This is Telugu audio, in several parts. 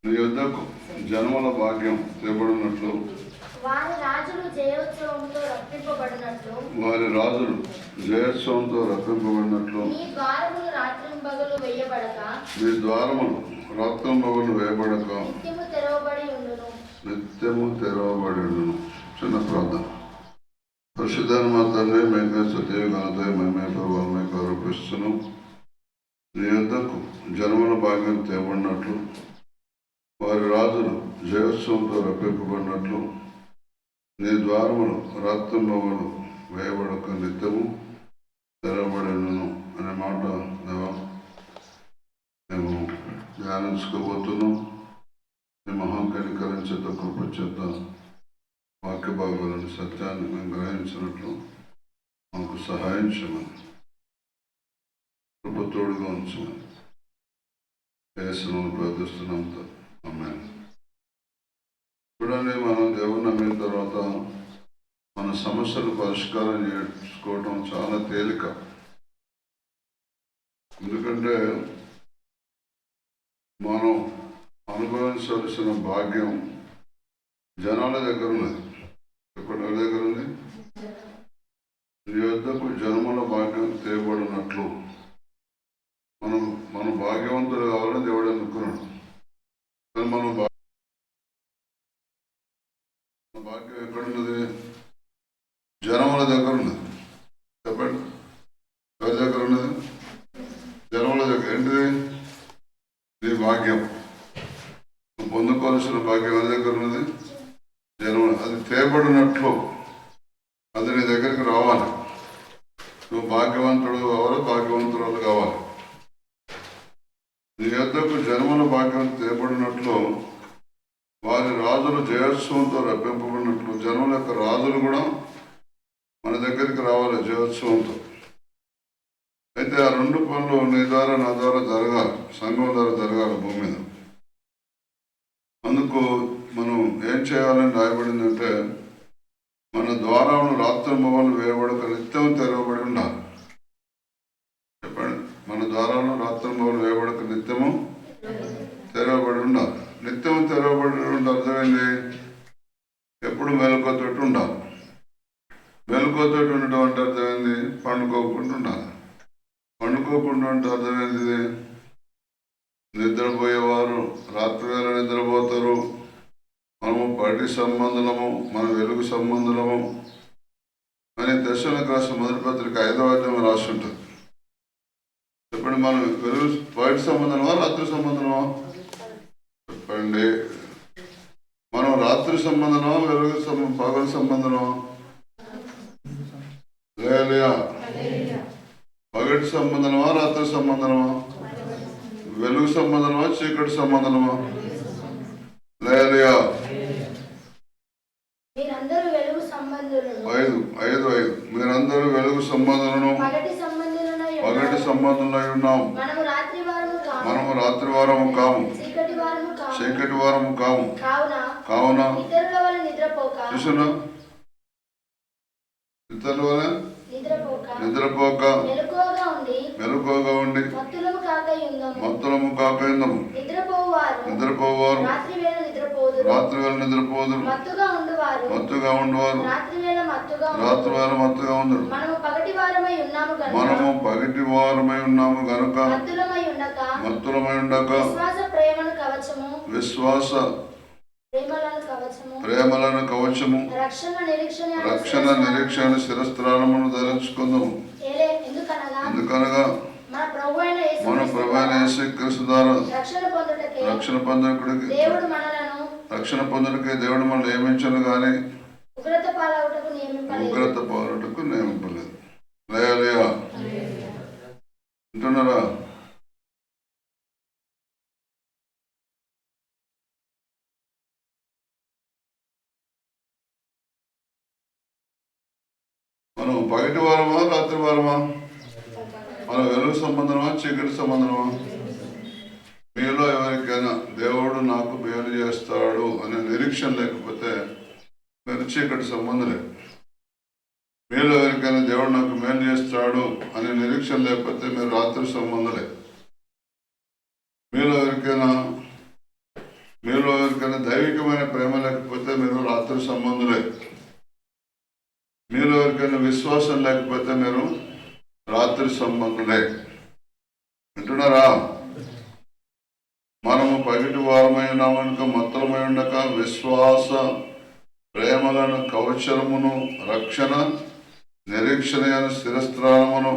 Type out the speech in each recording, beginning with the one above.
నీ యొద్దకు జన్మల భాగ్యం తేబడినట్లు వారి రాజులు జయోత్సవంతో రప్పింపబడినట్లు నీ ద్వారములు రాత్రింబగలు వేయబడక నిత్యము తెరవబడి ఉండును. చిన్న ప్రార్థన. పరిశుద్ధాన్ని మా తండ్రి మేఘ సత్యవి ఘనత మేమే ప్రభావమే ఆరోపిస్తున్నాం. నీ యొద్దకు జన్మల భాగ్యం తేబడినట్లు వారి రాజులు జయోత్సవంతో రప్పింపబడినట్లు నీ ద్వారములు రాత్రింబవలు వేయబడక నిత్యము తెరవబడినను అనే మాట మేము ధ్యానించుకోబోతున్నాం. నీ మహాకనికరించేత కృప చేత వాక్య భాగాలను సత్యాన్ని మేము గ్రహించినట్లు మాకు సహాయం చేయమని కృప తోడుగా ఉంచమని యేసును ప్రార్థిస్తున్నాం. ఆమేన్. చూడండి, మనం దేవుని నమ్మిన తర్వాత మన సమస్యలు పరిష్కారం చేసుకోవడం చాలా తేలిక. ఎందుకంటే మనం అనుభవించవలసిన భాగ్యం జనాల దగ్గర ఉన్నది. ఎప్పటి దగ్గర ఉంది? నీ యొద్దకు జన్మల భాగ్యం తేబడినట్లు మన భాగ్యవంతులు కావాలని దేవుడు అనుకున్నాడు. కానీ మనం భాగ్యం ఎక్కడున్నది? జనముల దగ్గర ఉన్నది. చెప్పండి, ఎవరి దగ్గర ఉన్నది? జనముల దగ్గర. ఏంటిది? నీ భాగ్యం, నువ్వు పొందుకోవాల్సిన భాగ్యం ఎవరి దగ్గర ఉన్నది? జనముల. అది తేబడినట్లు అది నీ దగ్గరికి రావాలి. నువ్వు భాగ్యవంతుడు కావాలి, భాగ్యవంతురాలు కావాలి. నీ యొద్దకు జన్మల భాగ్యం తేబడినట్లు వారి రాజులు జయోత్సవంతో రప్పింపబడినట్లు జనముల యొక్క రాజులు కూడా మన దగ్గరికి రావాలి జయోత్సవంతో. అయితే ఆ రెండు పనులు నీ ద్వారా నా ద్వారా జరగాలి, సంఘం ద్వారా జరగాలి భూమి మీద. అందుకు మనం ఏం చేయాలని రాయబడిందంటే మన ద్వారాలను రాత్రింబవలు వేయబడక నిత్యం తెరవబడి ఉండాలి. చెప్పండి, మన ద్వారాలను రాత్రింబవలు వేయబడక నిత్యము తెరవబడి ఉండాలి. నిత్యం తెరవబడి ఉంటే అర్థమైంది? ఎప్పుడు మెలకువతోటి ఉండాలి. మెలకువతోటి ఉండటం అంటే అర్థమైంది? పండుకోకుండా ఉండాలి. పండుకోకుండా అంటే అర్థమైంది? నిద్రపోయేవారు రాత్రి వేళ నిద్రపోతారు. మనము పడి సంబంధులము, మన వెలుగు సంబంధులము అని దర్శనకు రాసిన మొదటి పత్రిక 5వ అధ్యాయం రాసి ఉంటుంది. చెప్పండి, మనం వెలుగు బయట సంబంధమా రాత్రి సంబంధమా? చెప్పండి, మనం రాత్రి సంబంధమా వెలుగు పగలు సంబంధమా? లేదా పగటి సంబంధమా రాత్రి సంబంధమా? వెలుగు సంబంధమా చీకటి సంబంధమా? లేదా మీరందరూ వెలుగు సంబంధులను పగటి సంబంధులై ఉన్నాం. మనము రాత్రి వారము కాము, చీకటి వారము కాము. కావున చూసిన ఇతరుల వల్ల నిద్రపోక మెలకువగా ఉండి మత్తులము కాకయుందము. నిద్రపోవారు రాత్రి వేళ నిద్రపోదురు, మత్తుగా ఉండువారు రాత్రి వేళ మత్తుగా ఉందరు. మనము పగటి వారమై ఉన్నాము గనుక మత్తులమై ఉండక విశ్వాస ప్రేమలను కవచము రక్షణ నిరీక్షణ శిరస్త్రాణమును ధరించుకుందాము. ఎందుకనగా మన ప్రభు అయిన యేసుక్రీస్తు ద్వారా రక్షణ పొందడానికి దేవుడు మనం నియమించను కానీ ఉగ్రత పాలటకు నియమింపలేదు. లేయా వింటున్నారా? మనం పగటి వారమా రాత్రి వారమా? మనం వెలుగు సంబంధమా చీకటి సంబంధమా? మీలో ఎవరికైనా దేవుడు నాకు మేలు చేస్తాడు అనే నిరీక్షణ లేకపోతే మీరు చీకటి సంబంధులే. మీలో ఎవరికైనా దేవుడు నాకు మేలు చేస్తాడు అనే నిరీక్షణ లేకపోతే మీరు రాత్రి సంబంధులే. మీలో ఎవరికైనా రాత్రి సంబంధులే. మీరు ఎవరికైనా విశ్వాసం లేకపోతే మీరు రాత్రి సంబంధులే. వింటున్నారా? మనము పగిటి వారమై ఉన్నామనుక మత్తలమై ఉండక విశ్వాస ప్రేమలను కవచమును రక్షణ నిరీక్షణ స్థిరస్త్రాణమును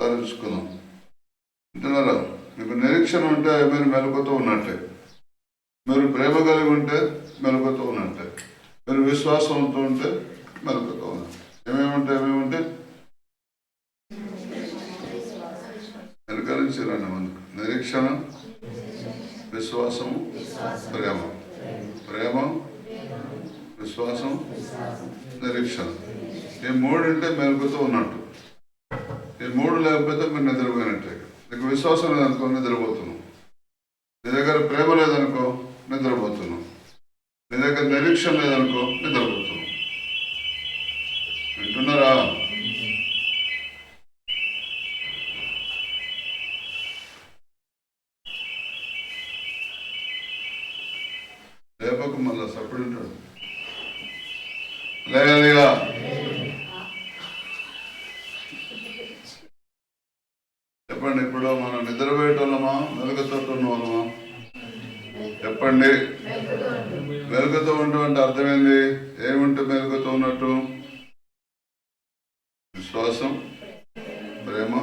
ధరించుకున్నాం. వింటున్నారా? మీకు నిరీక్షణ ఉంటే మీరు మెలకుతూ ఉన్నట్టే, మీరు ప్రేమ కలిగి ఉంటే మెలకుతూ ఉన్నట్టే, మీరు విశ్వాసంతో ఉంటే మెలకుతూ ఉన్నట్టు. ఏమేముంటే వెనకరించి రండి ముందుకు. నిరీక్షణ, విశ్వాసము, ప్రేమ. ప్రేమ, విశ్వాసం, నిరీక్షణ. ఈ మూడు ఉంటే మెలుగుతూ ఉన్నట్టు. ఈ మూడు లేకపోతే మీరు నిద్రపోయినట్టే. నీకు విశ్వాసం లేదనుకో నిద్రపోతున్నావు, నీ దగ్గర ప్రేమ లేదనుకో నిద్రపోతున్నావు, నీ దగ్గర నిరీక్షణ లేదనుకో నిద్రపోతున్నావు. వింటున్నారా? లేపక మళ్ళా సప్పుడు ఉంటాడు. లేగలిగా చెప్పండి. ఇప్పుడు మనం నిద్రపోయేటోళ్ళమా మెలుగుతోటి ఉన్న వాళ్ళమా? చెప్పండి. మెలుగుతూ ఉండటం అర్థమైంది. ఏముంటే మెలుగుతూ ఉన్నట్టు? విశ్వాసం, ప్రేమ,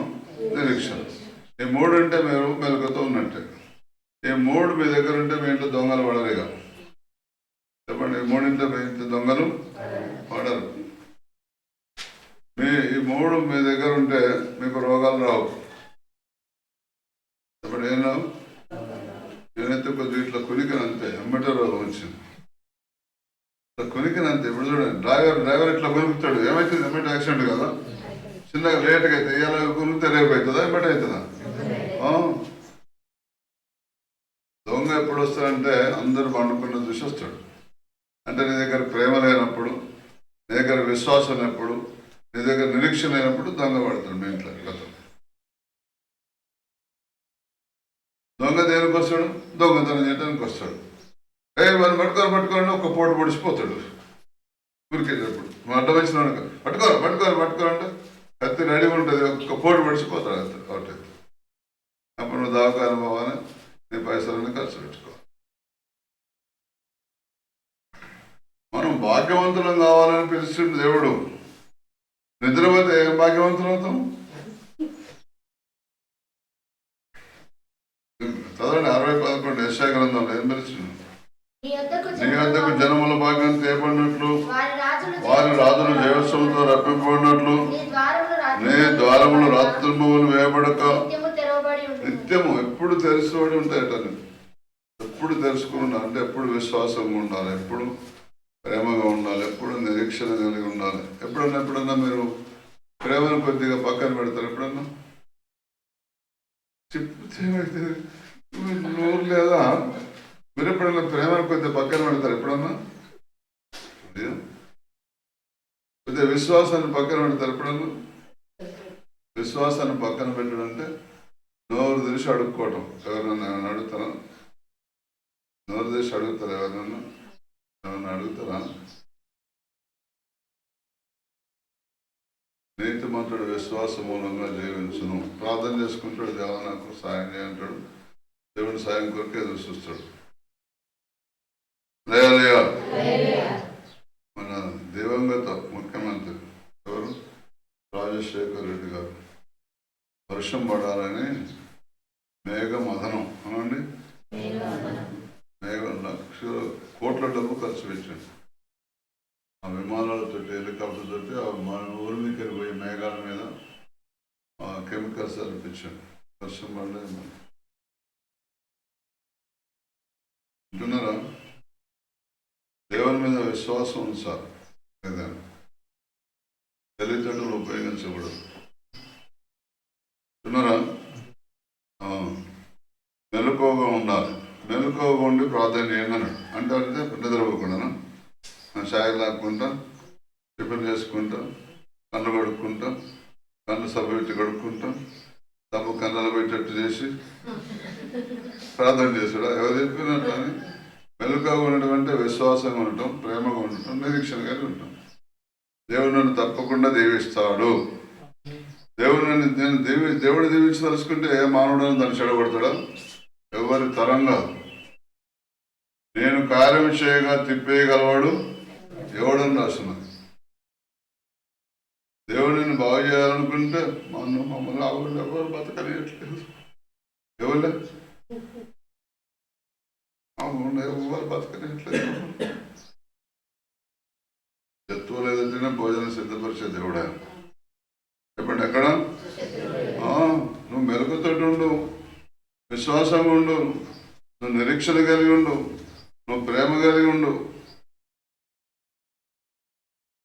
నిరీక్షణ. ఈ మూడు ఉంటే మీరు మెలుగుతూ ఉన్నట్టే. ఈ మూడు మీ దగ్గర ఉంటే మీ ఇంట్లో దొంగలు పడరుగా. చెప్పండి. ఈ మూడింటే మీ ఇంట్లో దొంగలు పడరు. ఈ మూడు మీ దగ్గర ఉంటే మీకు రోగాలు రావు. చెప్పండి. ఏం రావు? నేనైతే కొద్దిగా ఇట్లా కొనికినంతే ఎమ్మటే రోగం వచ్చింది. ఇట్లా కొనికినంతే. ఇప్పుడు చూడండి, డ్రైవర్ ఇట్లా కొనుకుతాడు, ఏమవుతుంది? ఎమ్మటే యాక్సిడెంట్ కదా. చిన్నగా లేట్గా అయితే ఇవాళ కొనికితే రేపు అవుతుందా? ఎమ్మటే అవుతుందా? దొంగ ఎప్పుడు వస్తాడంటే అందరూ పండుకున్న చూసి వస్తాడు. అంటే నీ దగ్గర ప్రేమ లేనప్పుడు, నీ దగ్గర విశ్వాసం లేనప్పుడు, నీ దగ్గర నిరీక్షణ లేనప్పుడు దొంగ పడతాడు మీ ఇంట్లో. గతం దొంగ దేనికి వస్తాడు? దొంగతనం చేయడానికి వస్తాడు. వాళ్ళు పట్టుకోరండి ఒక పోటు పొడిచిపోతాడు. ఉరికేటప్పుడు మా అడ్డం వచ్చిన పట్టుకోరంటే కత్తి రెడీ ఉంటుంది, ఒక్క పోటు పొడిచిపోతాడు అంతే. ఒకటి అప్పుడు నువ్వు దావకాలం పోవాలి, నీ పైసలన్నీ ఖర్చు పెట్టుకో. మనం భాగ్యవంతులం కావాలని పిలుస్తుంది దేవుడు. నిద్రపోతే ఏం భాగ్యవంతులు అవుతాం? చదవండి 60:11 యెషయా గ్రంథంలో ఏం పిలిచింది? నీ వద్దకు జనముల భాగ్యం తేపడినట్లు, వారి రాజులు జయోత్సవంతో రప్పింపబడినట్లు, నీ ద్వారములు రాత్రింబవులు వేయబడక నిత్యము ఎప్పుడు తెరిచిబడి ఉంటాయట. ఎప్పుడు తెరుచుకుని ఉండాలి అంటే ఎప్పుడు విశ్వాసంగా ఉండాలి, ఎప్పుడు ప్రేమగా ఉండాలి, ఎప్పుడు నిరీక్షణ కలిగి ఉండాలి. ఎప్పుడన్నా మీరు ప్రేమను కొద్దిగా పక్కన పెడతారు. ఎప్పుడన్నా చెప్తే నోరు లేదా? మీరు ఎప్పుడన్నా ప్రేమను కొద్దిగా పక్కన పెడతారు? ఎప్పుడన్నా కొద్దిగా విశ్వాసాన్ని పక్కన పెడతారు? ఎప్పుడన్నా విశ్వాసాన్ని పక్కన పెట్టడం అంటే నోరు తెరిచి అడుక్కోవటం. ఎవరైనా అడుగుతారా? నోరు తెరిచి అడుగుతారా? ఎవరైనా అడుగుతారా? నీతిమంతుడు విశ్వాస మూలంగా జీవించును. ప్రార్థన చేసుకుంటాడు, దేవా నాకు సాయం చేయంటాడు. దేవుని సాయం కొరకు ఎదురు చూస్తాడు. మన దివంగత ముఖ్యమంత్రి ఎవరు? రాజశేఖర్ రెడ్డి గారు వర్షం పడాలని మేఘమథనం అనండి, లక్షల కోట్ల డబ్బు ఖర్చు పెట్టాడు. ఆ విమానాలతో, హెలికాప్టర్ తోటి మన ఊరి మీద పోయే మేఘాల మీద కెమికల్స్ అనిపించాడు. వర్షం పడలేదు. అంటున్నారా? దేవుని మీద విశ్వాసం ఉంది సార్. ఏదైనా తెలివితేటలు ఉపయోగించకూడదు. అంటున్నారా? మెలకువగా ఉండాలి. మెలకువగా ఉండి ప్రార్థన చేయండి అన్నాడు. అంటే నిద్రపోకుండా ఛాయలు తాక్కుంటా, టిఫిన్ చేసుకుంటా, కన్ను కడుక్కుంటా, కన్ను సబ్బు పెట్టి కడుక్కుంటా, సబ్బు కన్నులు పెట్టేట్టు చేసి ప్రార్థన చేశాడు. ఎవరు చెప్పినట్టు అని మెలకుగా ఉండటం అంటే విశ్వాసంగా ఉండటం, ప్రేమగా ఉండటం, నిరీక్షణ కలిగి ఉండటం. దేవుడు నన్ను తప్పకుండా దీవిస్తాడు. దేవుడు దీవించదలుచుకుంటే ఏ మానవుడు దాన్ని చెడగొడతాడా? ఎవరి తరం కాదు. నేను కార్యం చేయగా తిప్పేయగలవాడు ఎవడని రాస్తున్నది. దేవుడు నిన్ను బాగు చేయాలనుకుంటే మమ్మల్ని ఎవరు బతకనియట్లేదు. ఎవరు బతకనియట్లేదు. శత్రువు లేదంటేనే భోజనం సిద్ధపరిచే దేవుడా. చెప్పండి, ఎక్కడ? నువ్వు మెలకుతోటి ఉండు, విశ్వాసంగా ఉండు, నువ్వు నిరీక్షణ కలిగి ఉండు, నువ్వు ప్రేమ కలిగి ఉండు.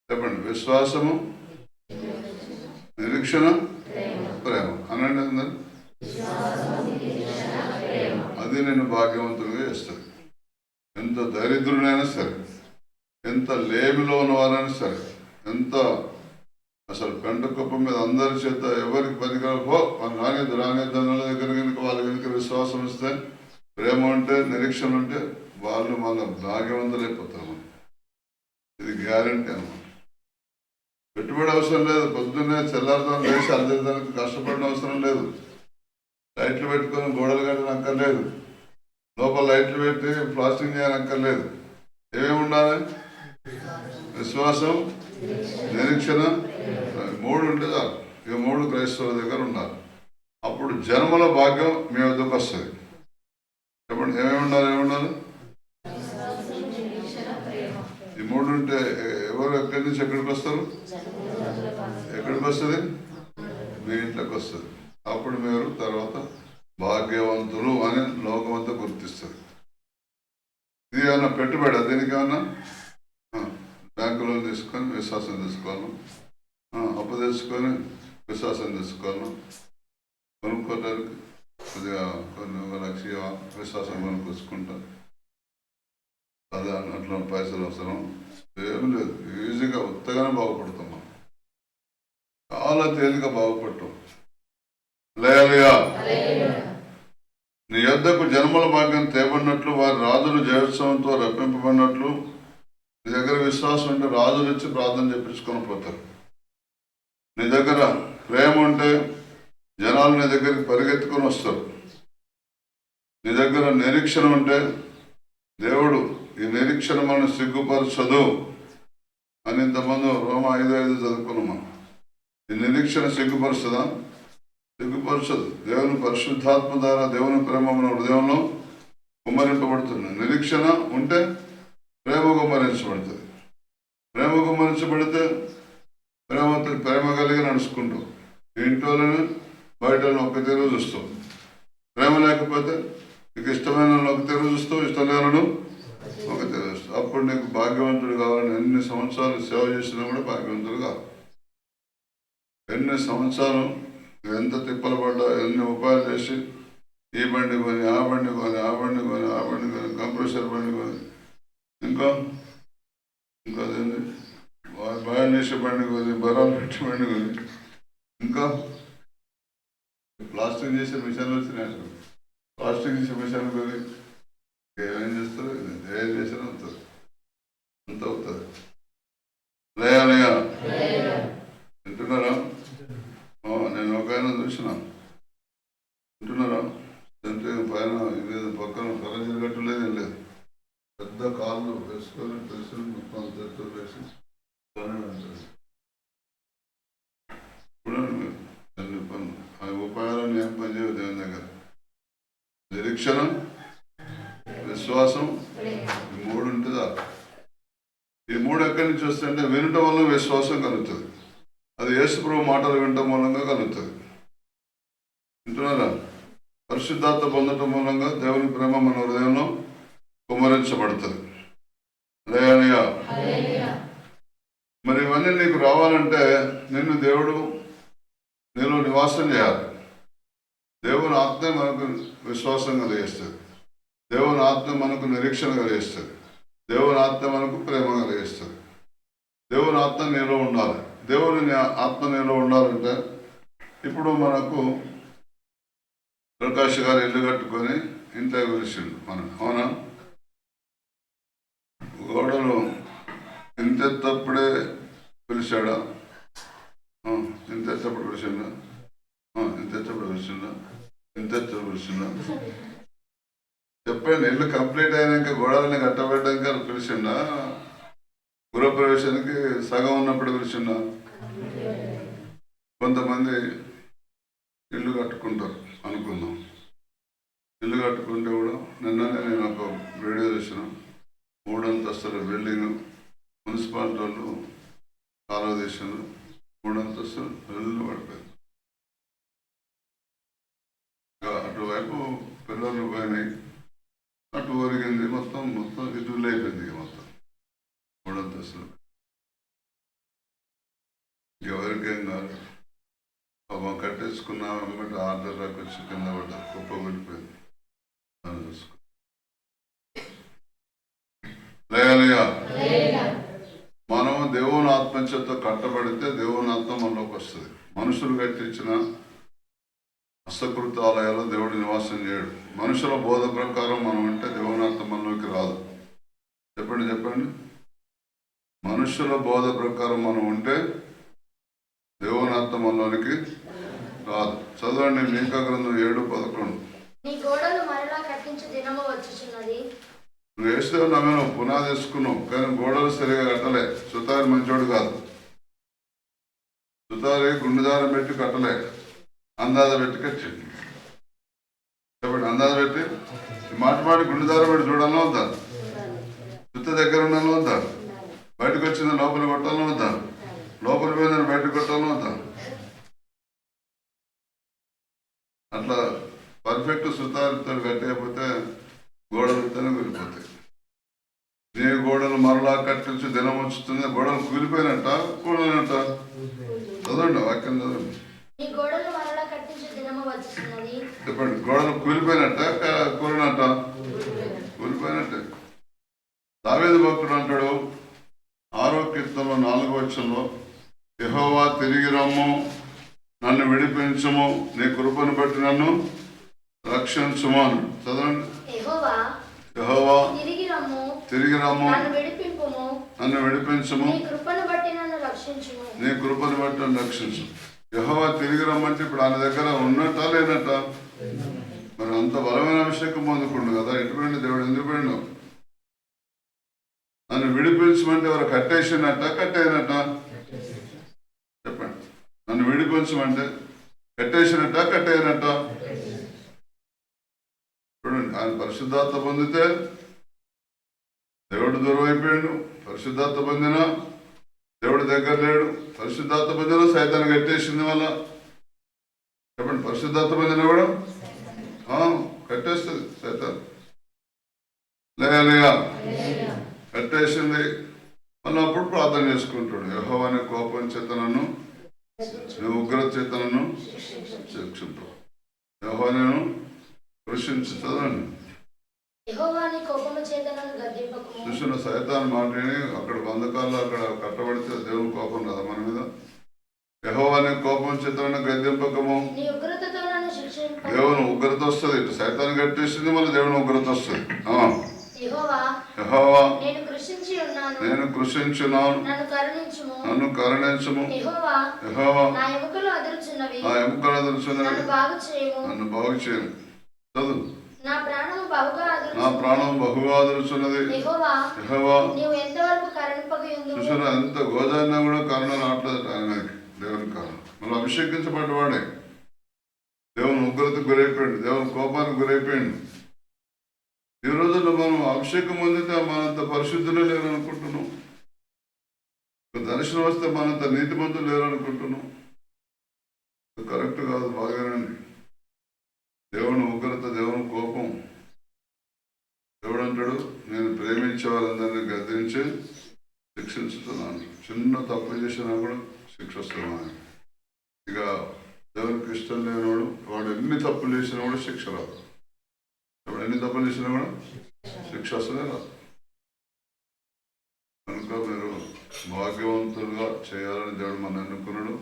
చెప్పండి, విశ్వాసము, నిరీక్షణ, ప్రేమ అనండి అందరు. అది నేను భాగ్యవంతులుగా చేస్తుంది. ఎంత దరిద్రునైనా సరే, ఎంత లేమిలో ఉన్నవారైనా సరే, ఎంత అసలు పెంట కుప్ప మీద అందరి చేత ఎవరికి పనికిరాకో రానేది అన్న దగ్గర కనుక వాళ్ళ కనుక విశ్వాసం ఇస్తే, ప్రేమ ఉంటే, నిరీక్షణ ఉంటే వాళ్ళు మన భాగ్యవంతులైపోతారు. ఇది గ్యారంటీ అన్నమాట. పెట్టుబడి అవసరం లేదు. పొద్దున్నే తెల్లారుదాం చేసి అర్ధదానికి కష్టపడిన అవసరం లేదు. లైట్లు పెట్టుకొని గోడలు కట్టడం అక్కర్లేదు. లోపల లైట్లు పెట్టి ప్లాస్టింగ్ చేయనక్కర్లేదు. ఏమేమి ఉండాలి? విశ్వాసం, నిరీక్షణ, 3 ఉంటే చాలు. ఇక 3 క్రైస్తవుల దగ్గర ఉండాలి. అప్పుడు జన్మల భాగ్యం మీ వద్దకు వస్తుంది. చెప్పండి, ఏమేమి ఉండాలి? ఈ 3 ఉంటే ఎవరు ఎక్కడి నుంచి ఎక్కడికి వస్తారు? ఎక్కడికి వస్తుంది? మీ ఇంట్లోకి వస్తుంది. అప్పుడు మీరు తర్వాత భాగ్యవంతులు అని లోకమంతా గుర్తిస్తుంది. ఇది ఏమన్నా పెట్టుబడి? దీనికి ఏమన్నా బ్యాంకులో తీసుకొని విశ్వాసం తీసుకోవాలి, అప్పు తెచ్చుకొని విశ్వాసం తీసుకోవాలి, కొనుక్కోవడానికి కొద్దిగా కొన్ని 1 లక్ష విశ్వాసం కొనుక్కొచ్చుకుంటారు. అదే అట్లా పైసలు అవసరం ఏమి లేదు. ఈజీగా ఉత్తగానే బాగుపడతాం. మనం చాలా తేలిక బాగుపడటం. లేయలుగా నీ యొద్దకు జన్మల భాగ్యం తేబడినట్లు వారి రాజులు జయోత్సవంతో రప్పింపబడినట్లు నీ దగ్గర విశ్వాసం ఉంటే రాజులు వచ్చి ప్రార్థన చెప్పించుకొని పోతారు. నీ దగ్గర ప్రేమ ఉంటే జనాలు నీ దగ్గరికి పరిగెత్తుకొని వస్తారు. నీ దగ్గర నిరీక్షణ ఉంటే దేవుడు ఈ నిరీక్షణ మనం సిగ్గుపరచదు అని ఇంతమంది రోమా 5:5 చదువుకున్నాం. మనం ఈ నిరీక్షణ సిగ్గుపరుస్తుందా? సిగ్గుపరచదు. దేవుని పరిశుద్ధాత్మ ద్వారా దేవుని ప్రేమ మన హృదయంలో కుమ్మరింపబడుతుంది. నిరీక్షణ ఉంటే ప్రేమ కుమ్మరించబడుతుంది. ప్రేమ కుమ్మరించబడితే ప్రేమ కలిగి నడుచుకుంటాం. ఇంట్లోనే బయట ఒక్క తీరు చూస్తాం. ప్రేమ లేకపోతే నీకు ఇష్టమైన ఒక తీరు చూస్తావు, ఇష్టం లేనను ఒక తీరు చూస్తావు. అప్పుడు నీకు భాగ్యవంతుడు కావాలని ఎన్ని సంవత్సరాలు సేవ చేసినా కూడా భాగ్యవంతుడు కాదు. ఎన్ని సంవత్సరాలు ఎంత తిప్పలు పడ్డా, ఎన్ని ఉపాయాలు చేసి ఈ బండి కొని, ఆ బండి కొని, ఆ బండి కొని, ఆ బండి కొని, కంప్రెసర్ బండి కొని, ఇంకా అదేంటి బాయిల్ చేసే బండి కొని, బరాలు పెట్టి బండి కొని, ఇంకా ప్లాస్టింగ్ చేసే మిషన్లు వచ్చినాయి. ప్లాస్టింగ్ చేసే మిషన్ కొని ఏం చేస్తారు? ఏం చేసినా అవుతుంది, అంత అవుతుంది. లేయా వింటున్నారా? నేను ఒక ఆయన చూసిన, వింటున్నారా? పైన ఇది పక్కన పొలం తిరగట్టు లేదు, ఏం లేదు. పెద్ద కాళ్ళు వేసుకొని మొత్తం తెచ్చులు వేసి చూడండి మీరు ఎన్ని పనులు. ఆ ఉపాయాలను ఏం పని చేయవు దేవుని దగ్గర. నిరీక్షణ, విశ్వాసం, ఈ 3 ఉంటుందా? ఈ 3 ఎక్కడి నుంచి వస్తాయంటే వినటం వల్ల విశ్వాసం కలుగుతుంది. అది యేసుప్రభు మాటలు వినటం మూలంగా కలుగుతుంది. వింటున్నారా? పరిశుద్ధాత్మ పొందటం మూలంగా దేవుని ప్రేమ మన హృదయంలో కుమ్మరించబడుతుంది. లేయా మరి ఇవన్నీ నీకు రావాలంటే నిన్ను దేవుడు నీలో నివాసం చేయాలి. దేవుని ఆత్మ మనకు విశ్వాసం కలిగిస్తుంది. దేవుని ఆత్మ మనకు నిరీక్షణ కలిగిస్తుంది. దేవుని ఆత్మ మనకు ప్రేమ కలిగిస్తుంది. దేవుని ఆత్మ నీలో ఉండాలి. దేవుని ఆత్మ నీలో ఉండాలంటే ఇప్పుడు మనకు ప్రకాష్ గారు ఇల్లు కట్టుకొని ఇంట్లో పిలిచిండు మనం, అవునా? పిలిచిందా? చెప్పండి. ఇల్లు కంప్లీట్ అయినాక గోడలని కట్టబడ్డాక పిలిచిండా? గృహప్రవేశానికి సగం ఉన్నప్పుడు పిలిచిండా? కొంతమంది ఇల్లు కట్టుకుంటారు అనుకుందాం. ఇల్లు కట్టుకుంటే కూడా నిన్ననే నేను ఒక వీడియో చూసిన. 3 అంతస్తుల బిల్డింగ్ మున్సిపాలిటీ వాళ్ళు కాలువ తీసిండ్రు. 3 అంతస్తులు ఇల్లు పడిపోయింది. అటువైపు పిల్లలు పోయినాయి, అటు ఒరిగింది, మొత్తం ఇటు అయిపోయింది. మొత్తం 3 అంతస్తులు ఎవరికేం కాదు. పాపం కట్టేసుకున్నా వెంబడి ఆర్డర్ రాకొచ్చి కింద పడ్డ కుప్ప పడిపోయింది. అని చూసుకో. లేయా మనము దేవుని ఆత్మచేత కట్టబడితే దేవుని ఆత్మ మనలోకి వస్తుంది. మనుషులు కట్టించిన హస్తకృతాలయాల్లో దేవుడు నివాసం చేయడు. మనుషుల బోధ ప్రకారం మనం ఉంటే దేవుని ఆత్మ మనలోకి రాదు. చెప్పండి. మనుషుల బోధ ప్రకారం మనం ఉంటే దేవుని ఆత్మ మనలోనికి రాదు. చదవండి మీకా గ్రంథం 7:11. నీ గోడలు మరలా కట్టించు దినము వచ్చుచున్నది. నువ్వు వేస్తే నమ్మిన పునాది వేసుకున్నావు, కానీ గోడలు సరిగా కట్టలే. సుతారి మంచోడు కాదు. సుతారి గుండెదారం పెట్టి కట్టలే, అందాజ పెట్టి కట్టింది. చెప్పండి, అందాజ పెట్టి మాటి గుండెదారం పెట్టి చూడాలని వద్దా? సుత్త దగ్గర ఉండాలని వద్దా? బయటకు వచ్చింది లోపల కొట్టాలని వద్దా? లోపల పోయిందని బయటకు కొట్టాలని వద్దా? అట్లా పర్ఫెక్ట్ సుతారితో కట్టేయకపోతే గోడలతోనే కూలిపోతాయి. నీ గోడలు మరలా కట్టించి దినం వచ్చుతుంది. గోడలు కూలిపోయినట్ట కూలినట్ట? చదవండి, వాక్యం చదవండి. చెప్పండి, గోడలు కూలిపోయినట్ట కూలినట్ట? కూలిపోయినట్టే. దావీదు భక్తుడు అంటాడు 6వ కీర్తనలో 4వ వచనంలో, యెహోవా తిరిగి రమ్ము, నన్ను విడిపించుము, నీ కృపను బట్టి నన్ను రక్షించుము అని. చదవండి. యెహోవా తిరిగి రమ్ము, నన్ను విడిపించుము, నీ కృపను బట్టి నన్ను రక్షించు. యెహోవా తిరిగి రమ్మంటే ఇప్పుడు ఆయన దగ్గర ఉన్నట్ట లేనట్ట? మరి అంత బలమైన అభిషేకం పొందుకుండు కదా, ఎటువంటి దేవుడు ఎందుకు పోయిండు? నన్ను విడిపించమంటే ఎవరు కట్టేసినట్ట కట్టేయనట్ట? చెప్పండి, నన్ను విడిపించమంటే కట్టేసినట్ట కట్టేయనట్ట? చూడండి, ఆయన పరిశుద్ధాత్మ పొందితే దేవుడు దూరం అయిపోయాడు. పరిశుద్ధాత్మ పొందినా దేవుడి దగ్గర లేడు. పరిశుద్ధాత్మ పొందిన సైతాన్ని కట్టేసింది వల్ల. చెప్పండి, పరిశుద్ధాత్మ పొందిన కూడా కట్టేస్తుంది సైతాన్ని. లేయా కట్టేసింది. మళ్ళీ అప్పుడు ప్రార్థన చేసుకుంటాడు, యెహోవా నీ కోపం చేత నన్ను, నీ ఉగ్రత చేత నన్ను శిక్షించు, యెహోవా నేను కృషించు. చదవండి. చూసిన సైతాన్ మాటని అక్కడ బంధకాల్లో అక్కడ కట్టబడితే దేవుని కోపం కదా మన మీద. యెహోవా నీ కోపం చేత నన్ను గద్దింపకము, దేవుని ఉగ్రత వస్తుంది. ఇటు సైతాన్ని కట్టేసింది, మళ్ళీ దేవుని ఉగ్రత వస్తుంది. యెహోవా నేను కృషించున్నాను, నన్ను కరుణించుము. యెహోవా నా ఎముకలు అదురుచున్నవి, నన్ను బాగు చేయము. చదువు. నా ప్రాణం బహుగా అదురుచున్నది. యెహోవా చూసారా, ఎంత గోదాన్నా కూడా కరుణ రావట్లేదు ఆయనకి. దేవుని కారణం మనం అభిషేకించబడ్డవాడే దేవుని ఉగ్రతకు గురైపోయాడు, దేవుని కోపానికి గురైపోయాడు. ఈ రోజుల్లో మనం అభిషేకం పొందితే మనంత పరిశుద్ధులే లేరనుకుంటున్నాం. దర్శనం వస్తే మనంత నీతిమంతులు లేరనుకుంటున్నాం. కరెక్ట్ కాదు. బాగానండి, దేవుని ఉగ్రత, దేవుని కోపం. దేవుడు అంటాడు, నేను ప్రేమించే వాళ్ళందరినీ గద్దించి శిక్షించుతున్నాను. చిన్న తప్పు చేసినా కూడా శిక్ష వస్తున్నాను. ఇక దేవునికి ఇష్టం లేనివాడు వాడు ఎన్ని తప్పులు చేసినా కూడా శిక్ష రాదు. ఎన్ని తప్పులు చేసినా కూడా శిక్ష వస్తూనే రాదు. కనుక మీరు భాగ్యవంతులుగా చేయాలని దేవుడు మనం ఎన్నుకున్నాడు.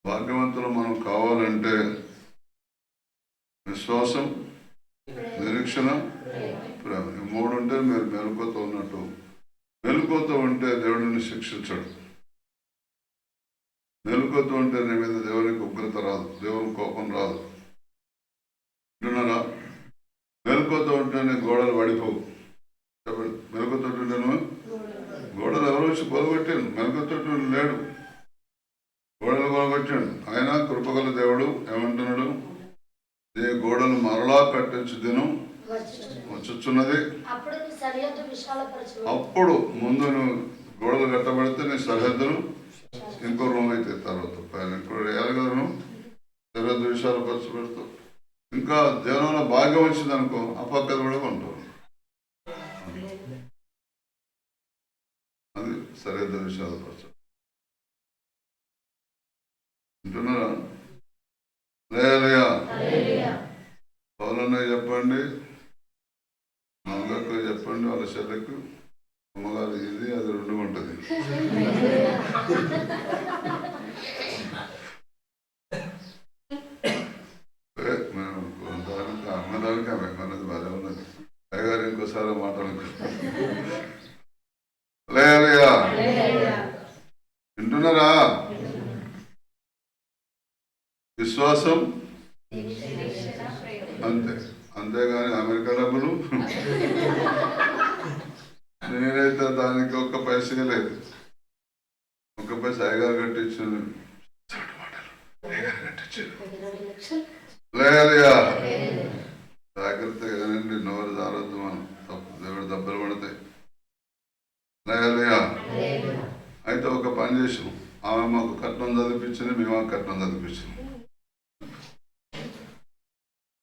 భాగ్యవంతులు మనం కావాలంటే విశ్వాసం, నిరీక్షణ, ప్రేమ, ఈ 3 ఉంటే మీరు మెలకువతో ఉన్నట్టు. మెలకువతో ఉంటే దేవుడిని శిక్షించడు. మెలకువతో ఉంటే నీ మీద దేవునికి ఉగ్రత రాదు, దేవుని కోపం రాదు. వింటున్నారా? ఉంటేనే గోడలు పడిపోవు. మెలకుతోటి ఉంటేను గోడలు ఎవరు వచ్చి కొలగొట్టాను, మెలకుతోటి లేడు, గోడలు కొలగొట్టాడు. ఆయన కృపగల దేవుడు ఏమంటున్నాడు, ఈ గోడలు మరలా కట్టించు దినం వచ్చుచున్నది. అప్పుడు ముందు నువ్వు గోడలు కట్టబడితే నీ సరిహద్దును ఇంకో రూమ్ అయితే తర్వాత పైన ఇంకో వేయాలి కదా, నువ్వు సరిహద్దు విషయాలు పరచబెడతావు. ఇంకా జనంలో భాగ్యం వచ్చింది అనుకో, ఆ పక్కన కూడా కొంటావు. అది సరిహద్దు విషయాలు పరచు. వింటున్నారా? హల్లెలూయా. పౌలన్నయ్య చెప్పండి, నలుగురికి చెప్పండి, వాళ్ళ చెల్లకు అమ్మగారు ఇది అది రెండు ఉంటుంది. అమ్మదానికి ఆమె మనది బాగా ఉన్నది. అయ్యగారు ఇంకోసారి మాట్లాడుకో. హల్లెలూయా. వింటున్నారా? విశ్వాసం అంతే, అంతేగాని అమెరికా డబ్బులు నేనైతే దానికి ఒక్క పైసగా లేదు. ఒక్క పైస అయ్యగారు కట్టించాను, హల్లెలూయా. జాగ్రత్తగా వినండి, నోరు జారద్దు, మనం దేవుడు దెబ్బలు పడతాయి. హల్లెలూయా. అయితే ఒక పని చేసాం, ఆమె మాకు కట్నం చదివించింది, మేము కట్నం చదివించాం.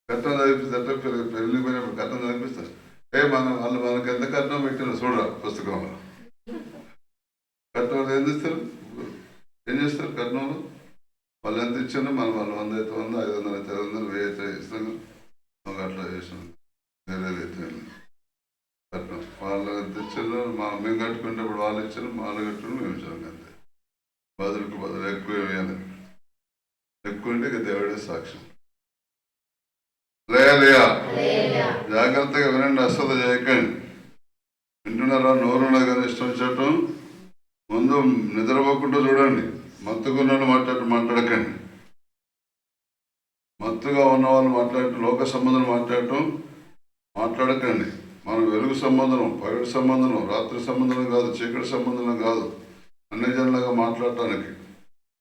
కట్నం చదివిస్తే పెళ్లి పోయినప్పుడు కట్నం చదివిస్తారు. వాళ్ళు మనకి ఎంత కట్నం పెట్టినా చూడరా పుస్తకంలో. కట్నంలో ఏం చేస్తారు కట్నంలో? వాళ్ళు ఎంత ఇచ్చినా మనం వాళ్ళు 100 అయితే 100, 500 అయితే 500, 1000 అయితే ఇస్తాను. మాకు అట్లా చేసాను. వేరేదైతే కట్నం వాళ్ళు ఎంత ఇచ్చారో మేము కట్టుకునేటప్పుడు వాళ్ళు ఇచ్చారు, వాళ్ళు కట్టుకుని మేము ఇచ్చాము. అంతే, బదులుకు బదులు ఎక్కువ వేయాలి. ఎక్కువ ఉంటే ఇక దేవుడే సాక్ష్యం. హల్లెలూయా. జాగ్రత్తగా వినండి, అస్సలు చేయకండి. వింటున్నారా? నోరున్నది కానీ ఇష్టం వచ్చేటం. ముందు నిద్రపోకుండా చూడండి. మత్తుకున్న మాట్లాడకండి. మత్తుగా ఉన్న వాళ్ళు లోక సంబంధం మాట్లాడకండి. మనం వెలుగు సంబంధం, పగటి సంబంధం, రాత్రి సంబంధం కాదు, చీకటి సంబంధం కాదు. అన్ని జనులుగా మాట్లాడటానికి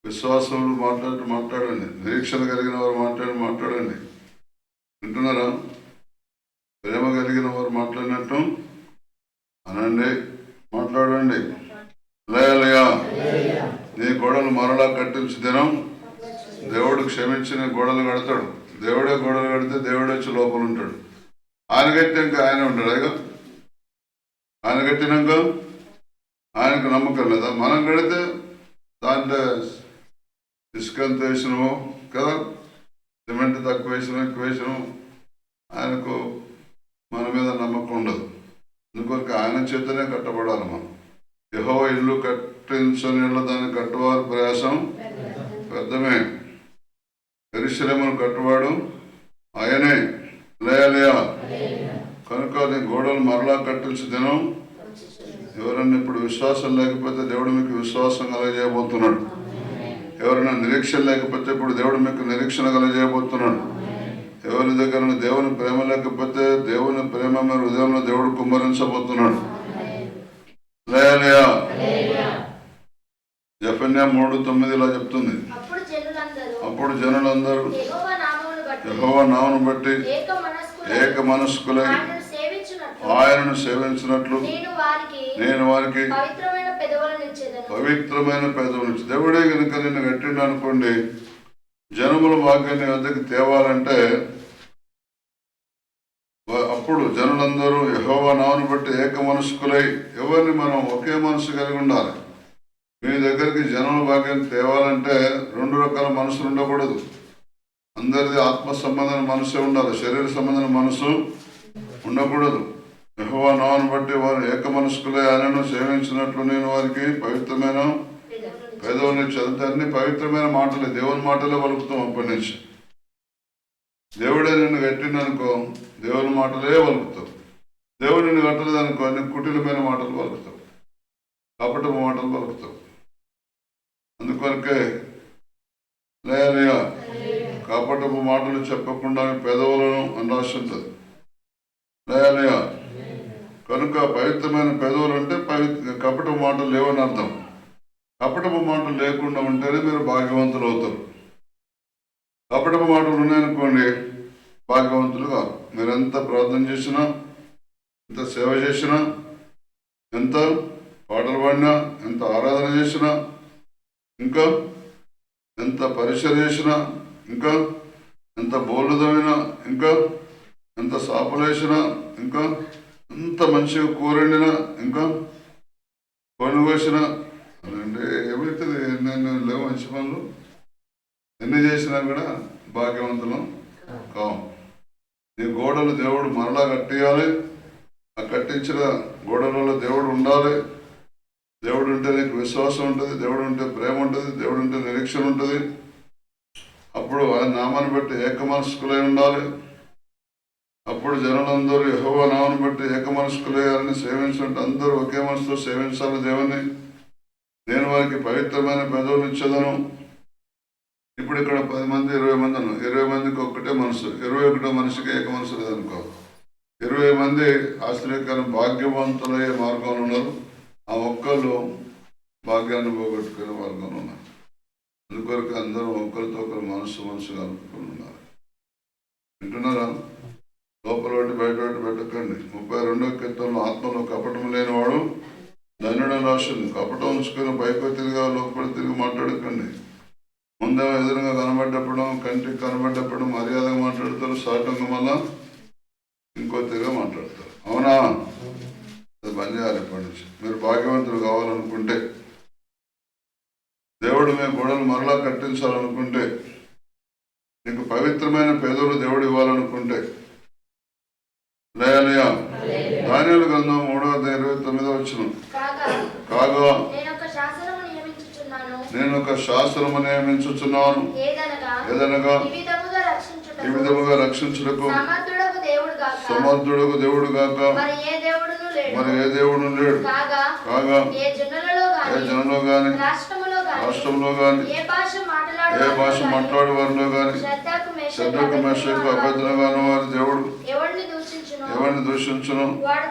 విశ్వాసములు మాట్లాడండి. నిరీక్షణ కలిగిన వారు మాట్లాడండి. వింటున్నారా? ప్రేమ కలిగిన వారు మాట్లాడినట్టు అనండి, మాట్లాడండి. హల్లెలూయా. నీ గోడలు మరలా కట్టించు దినం. దేవుడు క్షమించిన గోడలు కడతాడు. దేవుడే గోడలు కడితే దేవుడు వచ్చి లోపల ఉంటాడు. ఆయన కట్టినాక ఆయన ఉంటాడు. అయ్యో, ఆయన కట్టినాక ఆయనకు నమ్మకం లేదా? మనం కడితే దాంట్లో ఇసుకంత వేసినాము కదా, సిమెంట్ తక్కువ వేసినాం, ఎక్కువ వేసినాం, ఆయనకు మన మీద నమ్మకం ఉండదు. అందుకొరకు ఆయన చేతనే కట్టబడాలి. మనం యెహోవా ఇల్లు కట్టించని దాన్ని కట్టువారు ప్రయాసం వ్యర్థమే. యెరూషలేమును కట్టువాడు ఆయనే. హల్లెలూయా. కనుక నీ గోడలు మరలా కట్టించు దినం. ఎవరన్నా ఇప్పుడు విశ్వాసం లేకపోతే దేవుడు మీకు విశ్వాసం కలగజేయబోతున్నాడు. ఎవరైనా నిరీక్షణ లేకపోతే ఇప్పుడు దేవుడు మీకు నిరీక్షణ కలగజేయబోతున్నాడు. ఎవరి దగ్గర దేవుని ప్రేమ లేకపోతే దేవుని ప్రేమ మీ హృదయంలో దేవుడు కుమ్మరించబోతున్నాడు. హల్లెలూయా. యెఫన్యా 3:9 ఇలా చెప్తుంది, అప్పుడు జనులందరూ యెహోవా నామమును బట్టి ఏక మనస్కులై ఆయనను సేవించినట్లు నేను వారికి పవిత్రమైన పెదవులు. దేవుడే కనుక నిన్ను కట్టిండు అనుకోండి, జనముల వాక్యాన్ని వద్దకు తేవాలంటే అప్పుడు జనులందరూ యెహోవా నామమును బట్టి ఏక మనస్కులై, ఎవరిని మనం ఒకే మనసు కలిగి ఉండాలి. మీ దగ్గరికి జనముల వాక్యాన్ని తేవాలంటే 2 రకాల మనసులు ఉండకూడదు. అందరిది ఆత్మ సంబంధమైన మనసే ఉండాలి, శరీర సంబంధమైన మనసు ఉండకూడదు. యెహోవా నామమును బట్టి వారు ఏక మనస్కులై ఆయనను సేవించినట్లు నేను వారికి పవిత్రమైన పెదవులు చదివితే అన్ని పవిత్రమైన మాటలే, దేవుని మాటలే పలుకుతాం. అప్పటి నుంచి దేవుడే నిన్ను కట్టిందనుకో దేవుని మాటలే పలుకుతావు. దేవుడు నిన్ను కట్టలేదనుకో అన్ని కుటిలమైన మాటలు పలుకుతావు, కపటపు మాటలు పలుకుతావు. అందుకొరకే హల్లెలూయా, కపటపు మాటలు చెప్పకుండా పెదవులను అని రాసి ఉంటుంది. కనుక పవిత్రమైన పెదవులు అంటే కపట మాటలు లేవని అర్థం. కపటపు మాటలు లేకుండా ఉంటేనే మీరు భాగ్యవంతులు అవుతారు. కపటపు మాటలు ఉన్నాయనుకోండి, భాగ్యవంతులు కాదు. మీరు ఎంత ప్రార్థన చేసినా, ఎంత సేవ చేసినా, ఎంత పాటలు పాడినా, ఎంత ఆరాధన చేసినా, ఇంకా ఎంత పరిచయం చేసినా, ఇంకా ఎంత బోర్లు తవ్వినా, ఇంకా ఎంత సాపులు వేసినా, ఇంకా ఎంత మంచిగా కూరండినా, ఇంకా పండు కోసినా అంటే ఏమవుతుంది? ఎన్నెన్నో లేవు మంచి పనులు. ఎన్ని చేసినా కూడా భాగ్యవంతులం కావు. నీ గోడలు దేవుడు మరలా కట్టియాలి. ఆ కట్టించిన గోడలలో దేవుడు ఉండాలి. దేవుడు ఉంటే నీకు విశ్వాసం ఉంటుంది, దేవుడు ఉంటే ప్రేమ ఉంటుంది, దేవుడు ఉంటే నిరీక్షణ ఉంటుంది. అప్పుడు ఆయన నామాన్ని బట్టి ఏకమనస్కులై ఉండాలి. అప్పుడు జనులందరూ యెహోవా నామాన్ని బట్టి ఏకమనస్కులయ్యాలని సేవించుంటే అందరూ ఒకే మనసుతో సేవించాలి దేవుని. నేను వారికి పవిత్రమైన పెదవులు ఇచ్చేదను. ఇప్పుడు ఇక్కడ 10 మంది 20 మంది అన్నాను. 20 మందికి ఒక్కటే మనసు, 21వ మనిషికి ఏక మనసు లేదనుకో. 20 మంది ఆశ్చర్యకరం భాగ్యవంతులయ్యే మార్గంలో ఉన్నారు. ఆ ఒక్కళ్ళు భాగ్యాన్ని పోగొట్టుకునే మార్గంలో ఉన్నారు. అందుకొరకు అందరూ ఒకరితో ఒకరు మనసు కలుపుకొని ఉన్నారు. వింటున్నారా? లోపల ఒకటి బయట ఒకటి పెట్టకండి. 32వ కీర్తనలో ఆత్మలో కపటం లేనివాడు ధన్యుడని రాసింది. కపటం ఉంచుకొని పైకి తిరిగా లోపల తిరిగి మాట్లాడకండి. ముందే ఎదురుగా కనబడ్డప్పుడు, కంటికి కనబడ్డప్పుడు మర్యాదగా మాట్లాడతారు, సాటంగా మళ్ళా ఇంకొద్దిగా మాట్లాడతారు. అవునా? అది బంద్ చేయాలి ఇప్పటి నుంచి. మీరు భాగ్యవంతులు కావాలనుకుంటే, దేవుడు మీ గోడలు మరలా కట్టించాలనుకుంటే, నీకు పవిత్రమైన పేదలు దేవుడు ఇవ్వాలనుకుంటే, లేయలియా దానియేలు గ్రంథం 3:29 కాగా నేను ఒక శాసనము నియమించుచున్నాను, ఏదనగా ఈ విధముగా రక్షించుటకు సమర్థుడకు దేవుడు గాక మరి ఏ దేవుడు లేడు. కాగా ఏ జనంలో గాని రాష్ట్రంలో గాని ఏ భాష మాట్లాడే వారిలో గాని శద్రకు మెషకు అభ్యర్థనగాను వారి దేవుడు ఎవరిని దూషించును వాడు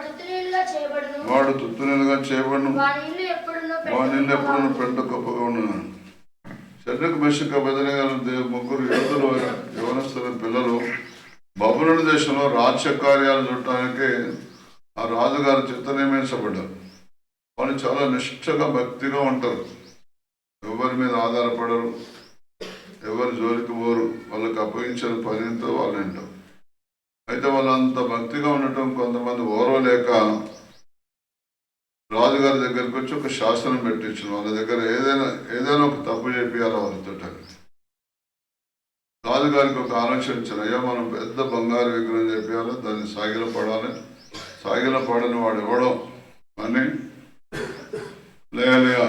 తుత్తునీలుగా చేయబడును, వాని ఇల్లు ఎప్పుడును పెంట గొప్పగా ఉన్నాను. శద్రకు మెషకు అభ్యర్థనగా ముగ్గురు యోధులు యవనస్తుల పిల్లలు బబులోను దేశంలో రాజ్య కార్యాలు చూడటానికి ఆ రాజుగారు చిత్త నియమించబడ్డారు. వాళ్ళు చాలా నిష్ఠగా భక్తిగా ఉంటారు. ఎవరి మీద ఆధారపడరు, ఎవరి జోలికి పోరు. వాళ్ళకి అప్పగించిన పనితో వాళ్ళు వింటారు. అయితే వాళ్ళు అంత భక్తిగా ఉండటం కొంతమంది ఓర్వలేక రాజుగారి దగ్గరికి వచ్చి ఒక శాసనం పెట్టించిన వాళ్ళ దగ్గర ఏదైనా ఒక తప్పు చేపియాలి వాళ్ళతో. రాజుగారికి ఒక ఆలోచన ఇచ్చారు. అయ్యా మనం పెద్ద బంగారు విగ్రహం చేపియాలి, దాన్ని సాగిలపడాలి. సాగిలపడని వాడు ఇవ్వడం అని లేయలియా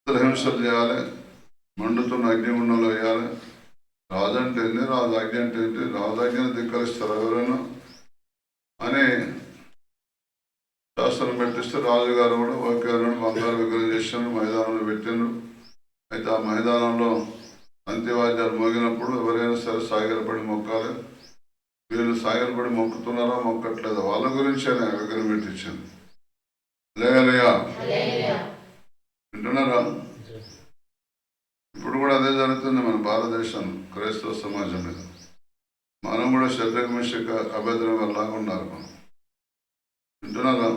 హింసలు చేయాలి, మండుతున్న అగ్నిగుండంలో వేయాలి. రాజు అంటే ఏంటి, రాజు ఆజ్ఞ అంటే ఏంటి, రాజాజ్ఞను ధిక్కరిస్తారు ఎవరైనా అని శాస్త్రం పెట్టిస్తే రాజుగారు కూడా ఓకే అన్నాడు. బంగారు విగ్రహం చేశాను, మైదానంలో పెట్టిండ్రు. అయితే ఆ మైదానంలో అంత్యవాద్యాలు మోగినప్పుడు ఎవరైనా సరే సాగిలపడి మొక్కాలి. వీళ్ళు సాగిలపడి మొక్కుతున్నారా మొక్కట్లేదా వాళ్ళ గురించి ఆయన విగ్రహం పెట్టించింది. లేయలియా వింటున్నారా? ఇప్పుడు కూడా అదే జరుగుతుంది మన భారతదేశం క్రైస్తవ సమాజం మీద. మనం కూడా శద్రకు మెషకు అభ్యర్థన లాగా ఉన్నారు మనం. వింటున్నారా?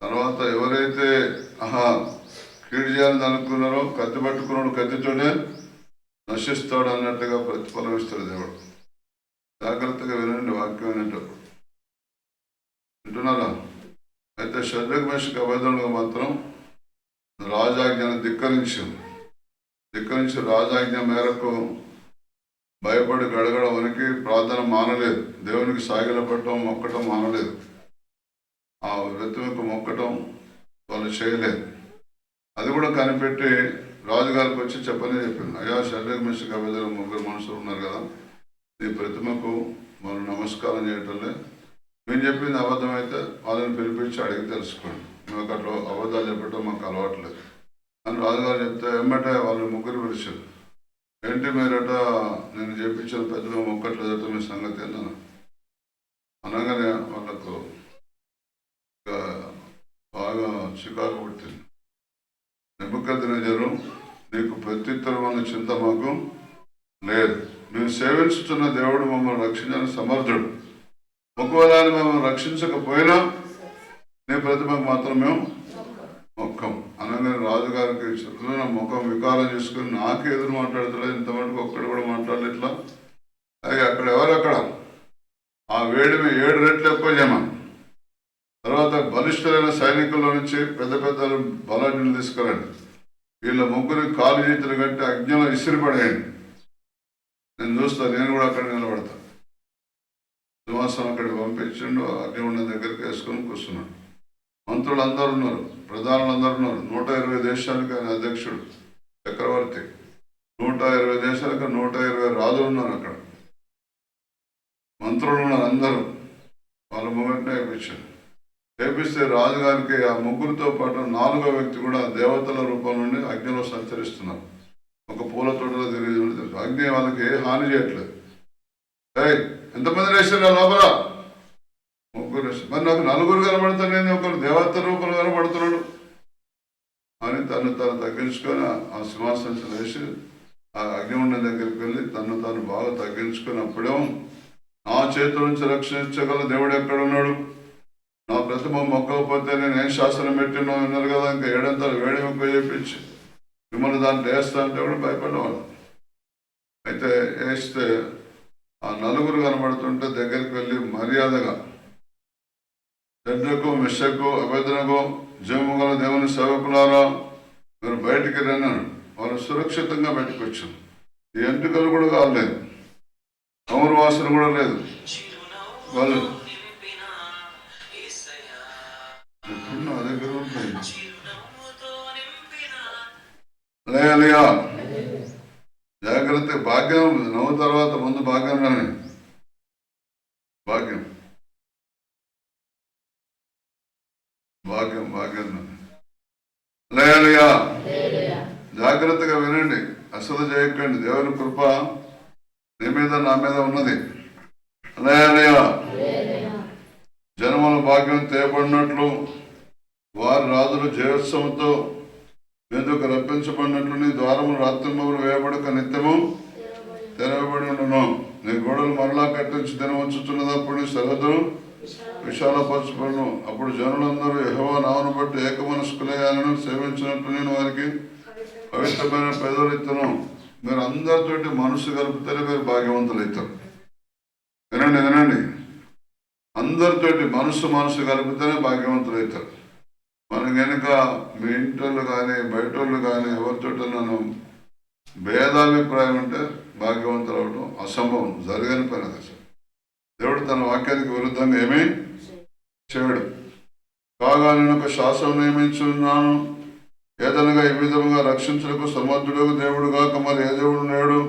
తర్వాత ఎవరైతే కీడు చేయాలని అనుకున్నారో కత్తి పట్టుకున్నాడు, కత్తితోనే నశిస్తాడు అన్నట్టుగా ప్రతిఫలం ఇస్తాడు దేవుడు. జాగ్రత్తగా వినండి వాక్యం వినేటప్పుడు. వింటున్నారా? అయితే శద్రకు మెషకు అభ్యర్థనగా మాత్రం రాజాజ్ఞను ధిక్కరించి రాజాజ్ఞ మేరకు భయపడి గడగడ వనికి ప్రార్థన మానలేదు. దేవునికి సాగిలపడటం మొక్కటం మానలేదు. ఆ వ్యక్తికి మొక్కటం వాళ్ళు చేయలేదు. అది కూడా కనిపెట్టి రాజుగారికి వచ్చి చెప్పింది. అయ్యా శద్రకు మెషకు అభ్యర్థన ముగ్గురు మనుషులు ఉన్నారు కదా, నీ ప్రతిమకు మనం నమస్కారం చేయటంలే. మేము చెప్పింది అబద్ధమైతే వాళ్ళని పిలిపించి అడిగి తెలుసుకోండి. మాకు అట్లా అబద్ధాలు చెప్పటం మాకు అలవాట్లేదు అని రాజుగారు చెప్తే ఏమంటే వాళ్ళు ముగ్గురు పిలిచారు. ఏంటి మీరట నేను చెప్పించిన పెద్దగా మొక్కట్లేదట మీ సంగతి అన్నాను. అనగానే వాళ్ళ చింత మాకు లేదు. మేము సేవించుతున్న దేవుడు మమ్మల్ని రక్షించడానికి సమర్థుడు. ఒకవేళ ఆయన మమ్మల్ని రక్షించకపోయినా నీ ప్రతిమకు మాత్రం మేము మొక్కం అనగానే రాజుగారికి నా ముఖం వికారం చేసుకుని నాకే ఎదురు మాట్లాడుతున్నాడు. ఇంతమందికి ఒక్కడు కూడా మాట్లాడలేదు. ఇట్లా అది అక్కడ ఎవరక్కడ ఆ వేడిని 7 రెట్లు ఎక్కువ చేయమని. తర్వాత బలిష్ఠులైన సైనికుల్లో నుంచి పెద్ద పెద్ద బలాఢ్యులు తీసుకురండి. వీళ్ళ ముగ్గురు కాలు చేతులు కట్టి అగ్నిలో ఇసిరిపడేయండి. నేను చూస్తా, నేను కూడా అక్కడ నిలబడతా. సింహాసనం అక్కడికి పంపించిండు. అగ్ని ఉన్న దగ్గరికి వేసుకొని కూర్చున్నాడు. మంత్రులు అందరు ఉన్నారు, ప్రధానులు అందరు ఉన్నారు. 120 దేశానికి ఆయన అధ్యక్షుడు చక్రవర్తి. 120 దేశాలకు 120 రాజులు ఉన్నారు. అక్కడ మంత్రులు ఉన్నారు. అందరూ వాళ్ళ మొదటినే వేయించారు. వేపిస్తే రాజుగారికి ఆ ముగ్గురితో పాటు 4వ వ్యక్తి కూడా దేవతల రూపం నుండి అగ్నిలో సంచరిస్తున్నారు. ఒక పూల తోటలో తిరిగి అగ్ని వాళ్ళకి ఏ హాని చేయట్లేదు. ఎంతమంది వేసారు లోపల? ముగ్గురు. మరి నాకు 4 కనబడతాను, నేను ఒకరు దేవత రూపంలో కనబడుతున్నాడు అని తను తగ్గించుకొని ఆ సింహాసనం వేసి ఆ అగ్నిగుండం దగ్గరికి వెళ్ళి తను బాగా తగ్గించుకొని అప్పుడే నా చేతుల నుంచి రక్షించగల దేవుడు ఎక్కడ ఉన్నాడు? నా ప్రతిమ మొక్కకపోతే నేను ఏం శాసనం పెట్టినో విన్నారు కదా. ఇంకా 7 వేడి మొక్క చేపించి మిమ్మల్ని దాంట్లో వేస్తా అంటే కూడా భయపడేవాడు. అయితే వేస్తే ఆ 4 కనబడుతుంటే దగ్గరికి వెళ్ళి మర్యాదగా షడ్రకు, మిషకు, అబేద్నెగో, జీవము గల దేవుని సేవకులారా మీరు బయటికి రన్నాను. వాళ్ళు సురక్షితంగా బయటకు వచ్చారు. ఈ ఎంటుకలు కూడా కాలేదు, కమరు వాసన కూడా లేదు. వాళ్ళు నా దగ్గర ఉంటాయి. లేయా జాగ్రత్త. భాగ్యం నవ్వు తర్వాత ముందు భాగ్యం రాని. భాగ్యం భాగ్యం భాగ్యం లేయా. జాగ్రత్తగా వినండి, అసలు చేయకండి. దేవుని కృప నీ మీద నా మీద ఉన్నది. లేయా. జనముల భాగ్యం తేయబడినట్లు వారి రాజులు జయోత్సవంతో మీదకు రప్పించబడినట్లు నీ ద్వారములు రాత్రింబవులు వేయబడక నిత్యము తెరవబడి ఉండును. నీ గోడలు మరలా కట్టించి దినవచ్చుతున్నదప్పుడు నీ సరిహద్దులు విశాలపరచబడును. అప్పుడు జనులందరూ యెహోవా నామమును బట్టి ఏకమనస్కులయ్యాలను సేవించినట్లు నేను వారికి పవిత్రమైన పేదలు ఇస్తాను. మీరు అందరితోటి మనసు కలిపితేనే మీరు భాగ్యవంతులు అవుతారు. వినండి, అందరితోటి మనసు కలిపితేనే భాగ్యవంతులు అవుతారు. మనం కనుక మీ ఇంటోళ్ళు కానీ బయటోళ్ళు కానీ ఎవరితో నన్ను భేదాభిప్రాయం ఉంటే భాగ్యవంతులు అవడం అసంభవం, జరగని పని అది. దేవుడు తన వాక్యానికి విరుద్ధంగా ఏమీ చేయడు. కాగా నేను ఒక శాసనం నియమించున్నాను, ఏదనగా ఈ విధముగా రక్షించడానికి సమర్థుడు దేవుడు కాక మరి ఏ దేవుడు లేడు.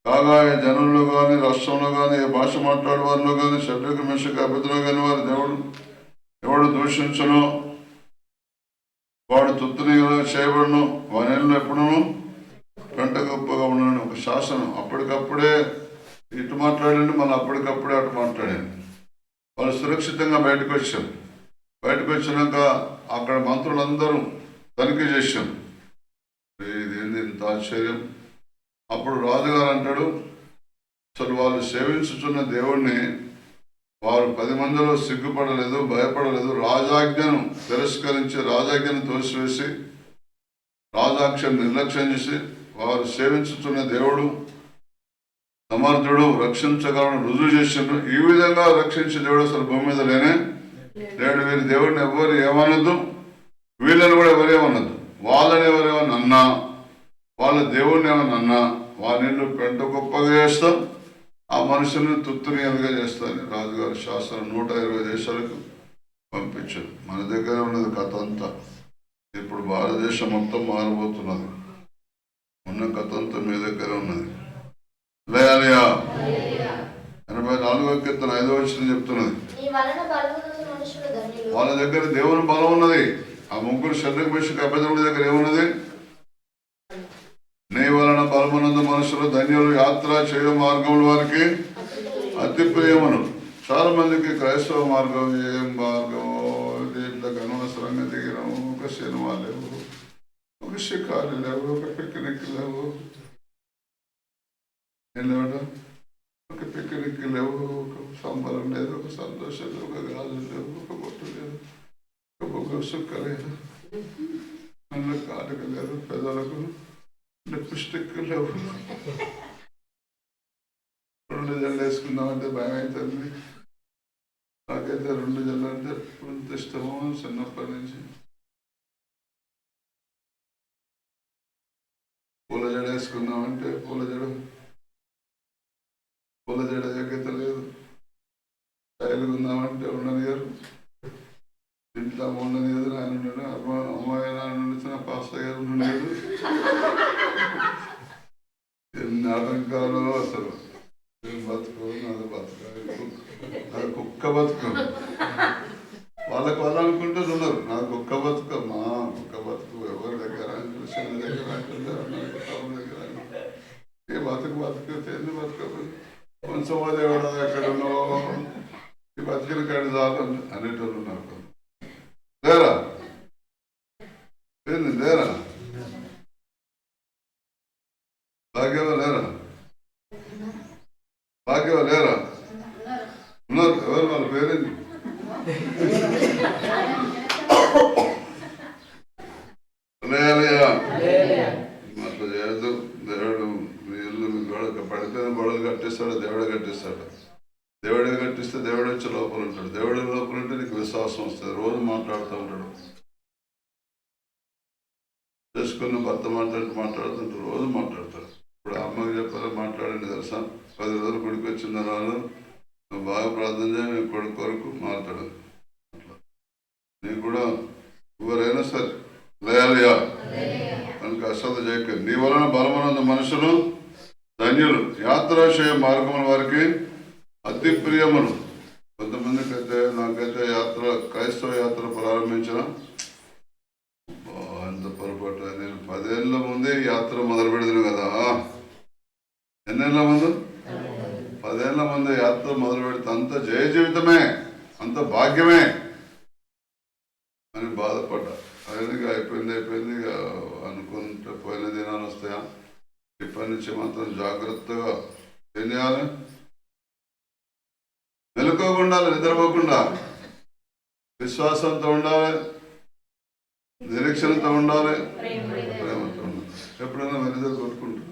కాగా ఏ జనంలో కానీ రాష్ట్రంలో కానీ ఏ భాష మాట్లాడే వారిలో కానీ షడ్రకు మిషకు అభివృద్ధిలో కానీ వారి దేవుడు ఎవడు దూషించను వాడు తుత్తునిగా చేయబడును. వాని ఎప్పుడూ గంట గొప్పగా ఉన్నాను. ఒక శాసనం అప్పటికప్పుడే ఇటు మాట్లాడండి, మళ్ళీ అప్పటికప్పుడే అటు మాట్లాడండి. వాళ్ళు సురక్షితంగా బయటకు వచ్చారు. బయటకు వచ్చినాక అక్కడ మంత్రులందరూ తనిఖీ చేశాం. ఇదేంది ఇంత ఆశ్చర్యం. అప్పుడు రాజుగారు అంటాడు, అసలు వాళ్ళు సేవించుతున్న దేవుణ్ణి వారు 10 మందిలో సిగ్గుపడలేదు, భయపడలేదు. రాజాజ్ఞను తిరస్కరించి రాజాజ్ఞను తోసివేసి రాజాజ్ఞను నిర్లక్ష్యం చేసి వారు సేవించుతున్న దేవుడు సమర్థుడు, రక్షించగలను రుజువు చేసిండ్రు. ఈ విధంగా రక్షించే దేవుడు అసలు భూమి మీద లేడు. వీరి దేవుడిని ఎవరు ఏమనద్దు, వీళ్ళని కూడా ఎవరేమనద్దు. వాళ్ళని ఎవరేమన్నా, వాళ్ళ దేవుడిని ఏమన్నా వారిని పెంట గొప్పగా చేస్తాం, ఆ మనుషుల్ని తుత్తునియలుగా చేస్తారని రాజుగారు శాసనం 120 దేశాలకు పంపించారు. మన దగ్గర ఉన్నది కథ అంతా. ఇప్పుడు భారతదేశం మొత్తం మారబోతున్నది. ఉన్న కథ అంతా మీ దగ్గర ఉన్నది. లేయా 84వ కీర్తన 5వ వచనం చెప్తున్నది, వాళ్ళ దగ్గర దేవుని బలం ఉన్నది. ఆ ముగ్గురు షడ్రకు మిషకు అబేద్నెగో దగ్గర ఏమున్నది? నీ వలన బలమునందు మనుషులు ధన్యులు, యాత్ర చేయ మార్గముల వారికి అతి ప్రియమును. చాలా మందికి క్రైస్తవ మార్గం ఏం మార్గం, దీంట్లోకి అనవసరంగా దిగినాము. ఒక సినిమా లేవు, ఒక షికారు లేవు, ఒక పిక్నిక్ లేవు, ఏంటంటే ఒక పిక్నిక్ లేవు, ఒక సంబరం లేదు, ఒక సంతోషం లేదు, ఒక గాజు లేవు, ఒక బొట్టు లేదు, ఒక బొగ్గు సుక్క లేదు, అందులో కాటుక లేదు, పెదలకు లిప్స్టిక్ లేవు. 2 జల్లు వేసుకుందామంటే భయం అవుతుంది. నాకైతే 2 జల్లు అంటే ఎంత ఇష్టమో చిన్నప్పటి నుంచి. పూల జడ వేసుకుందామంటే పూల జడ యోగ్యత లేదు. స్టైల్గా ఉందామంటే ఉండనియరు, ఇంట్లో ఉండనియదు. ఆయన ఉన్నాడు, అమ్మాయి నాన్న వచ్చిన పాస్టర్ గారు ఉండలేదు. ఎన్ని ఆటంకాలు అసలు. బతుకు నాది బతుకు, అది కుక్క బతుకు. వాళ్ళకు వాళ్ళు అనుకుంటూ ఉన్నారు, నాది కుక్క బతుకు. మా కుక్క బతుకు ఎవరి దగ్గర కృష్ణ దగ్గర తమ్ముడు దగ్గర ఏ బతుకు తెలియదు బతుకు. కొంచెం దేవుడా ఎక్కడ ఉన్నావో ఈ బతికిన కాడి చాలు అనేటోళ్ళు ఉన్నారు. లేరా ఏంది లేరా భాగ్యవా లేరా ఉన్నారు. ఎవరు వాళ్ళ పేరేంటి? అట్లా చేయదు. దేవుడు మీ ఇల్లు మీ పడిపోయిన గొడవలు కట్టిస్తాడు, దేవుడే కట్టిస్తాడు. దేవుడే కట్టిస్తే దేవుడు వచ్చి లోపల ఉంటాడు. దేవుడి లోపల ఉంటే నీకు విశ్వాసం వస్తుంది. రోజు మాట్లాడుతూ ఉంటాడు. చేసుకున్న భర్త మాట్లాడుతుంటాడు, రోజు మాట్లాడతాడు. ఇప్పుడు అమ్మకి చెప్పాలి మాట్లాడండి తెలుసా, 10 రోజులు కొడుకు వచ్చిన తర్వాత నువ్వు బాగా ప్రార్థన చేయి, నీ కొడుకు కొరకు మాట్లాడు. అట్లా నీకు కూడా ఎవరైనా సరే లేయాలియా కనుక అశ్రద్ధ చేయక. నీ వలన బలమున్న మనుషులు ధన్యులు, యాత్రాశయ మార్గముల వారికి అతి ప్రియములు. కొంతమందికి అయితే నాకైతే క్రైస్తవ యాత్ర ప్రారంభించిన ఎంత పొరపాటు. నేను 10 ఏళ్ళ ముందే యాత్ర మొదలు పెడతాను కదా. ఎన్నేళ్ళ ముందు? 10 ఏళ్ళ ముందే యాత్ర మొదలు పెడితే అంత జయ జీవితమే, అంత భాగ్యమే అని బాధపడ్డా. అయినది అయిపోయింది. ఇక అనుకుంటే పోయిన దినాలు వస్తాయా. ఇప్పటి నుంచి మాత్రం జాగ్రత్తగా ఏం చేయాలి? మెలుకోకుండా, నిద్రపోకుండా విశ్వాసంతో ఉండాలి, నిరీక్షణతో ఉండాలి, ప్రేమతో ఉండాలి. ఎప్పుడైనా మెరుదలు కొట్టుకుంటాం,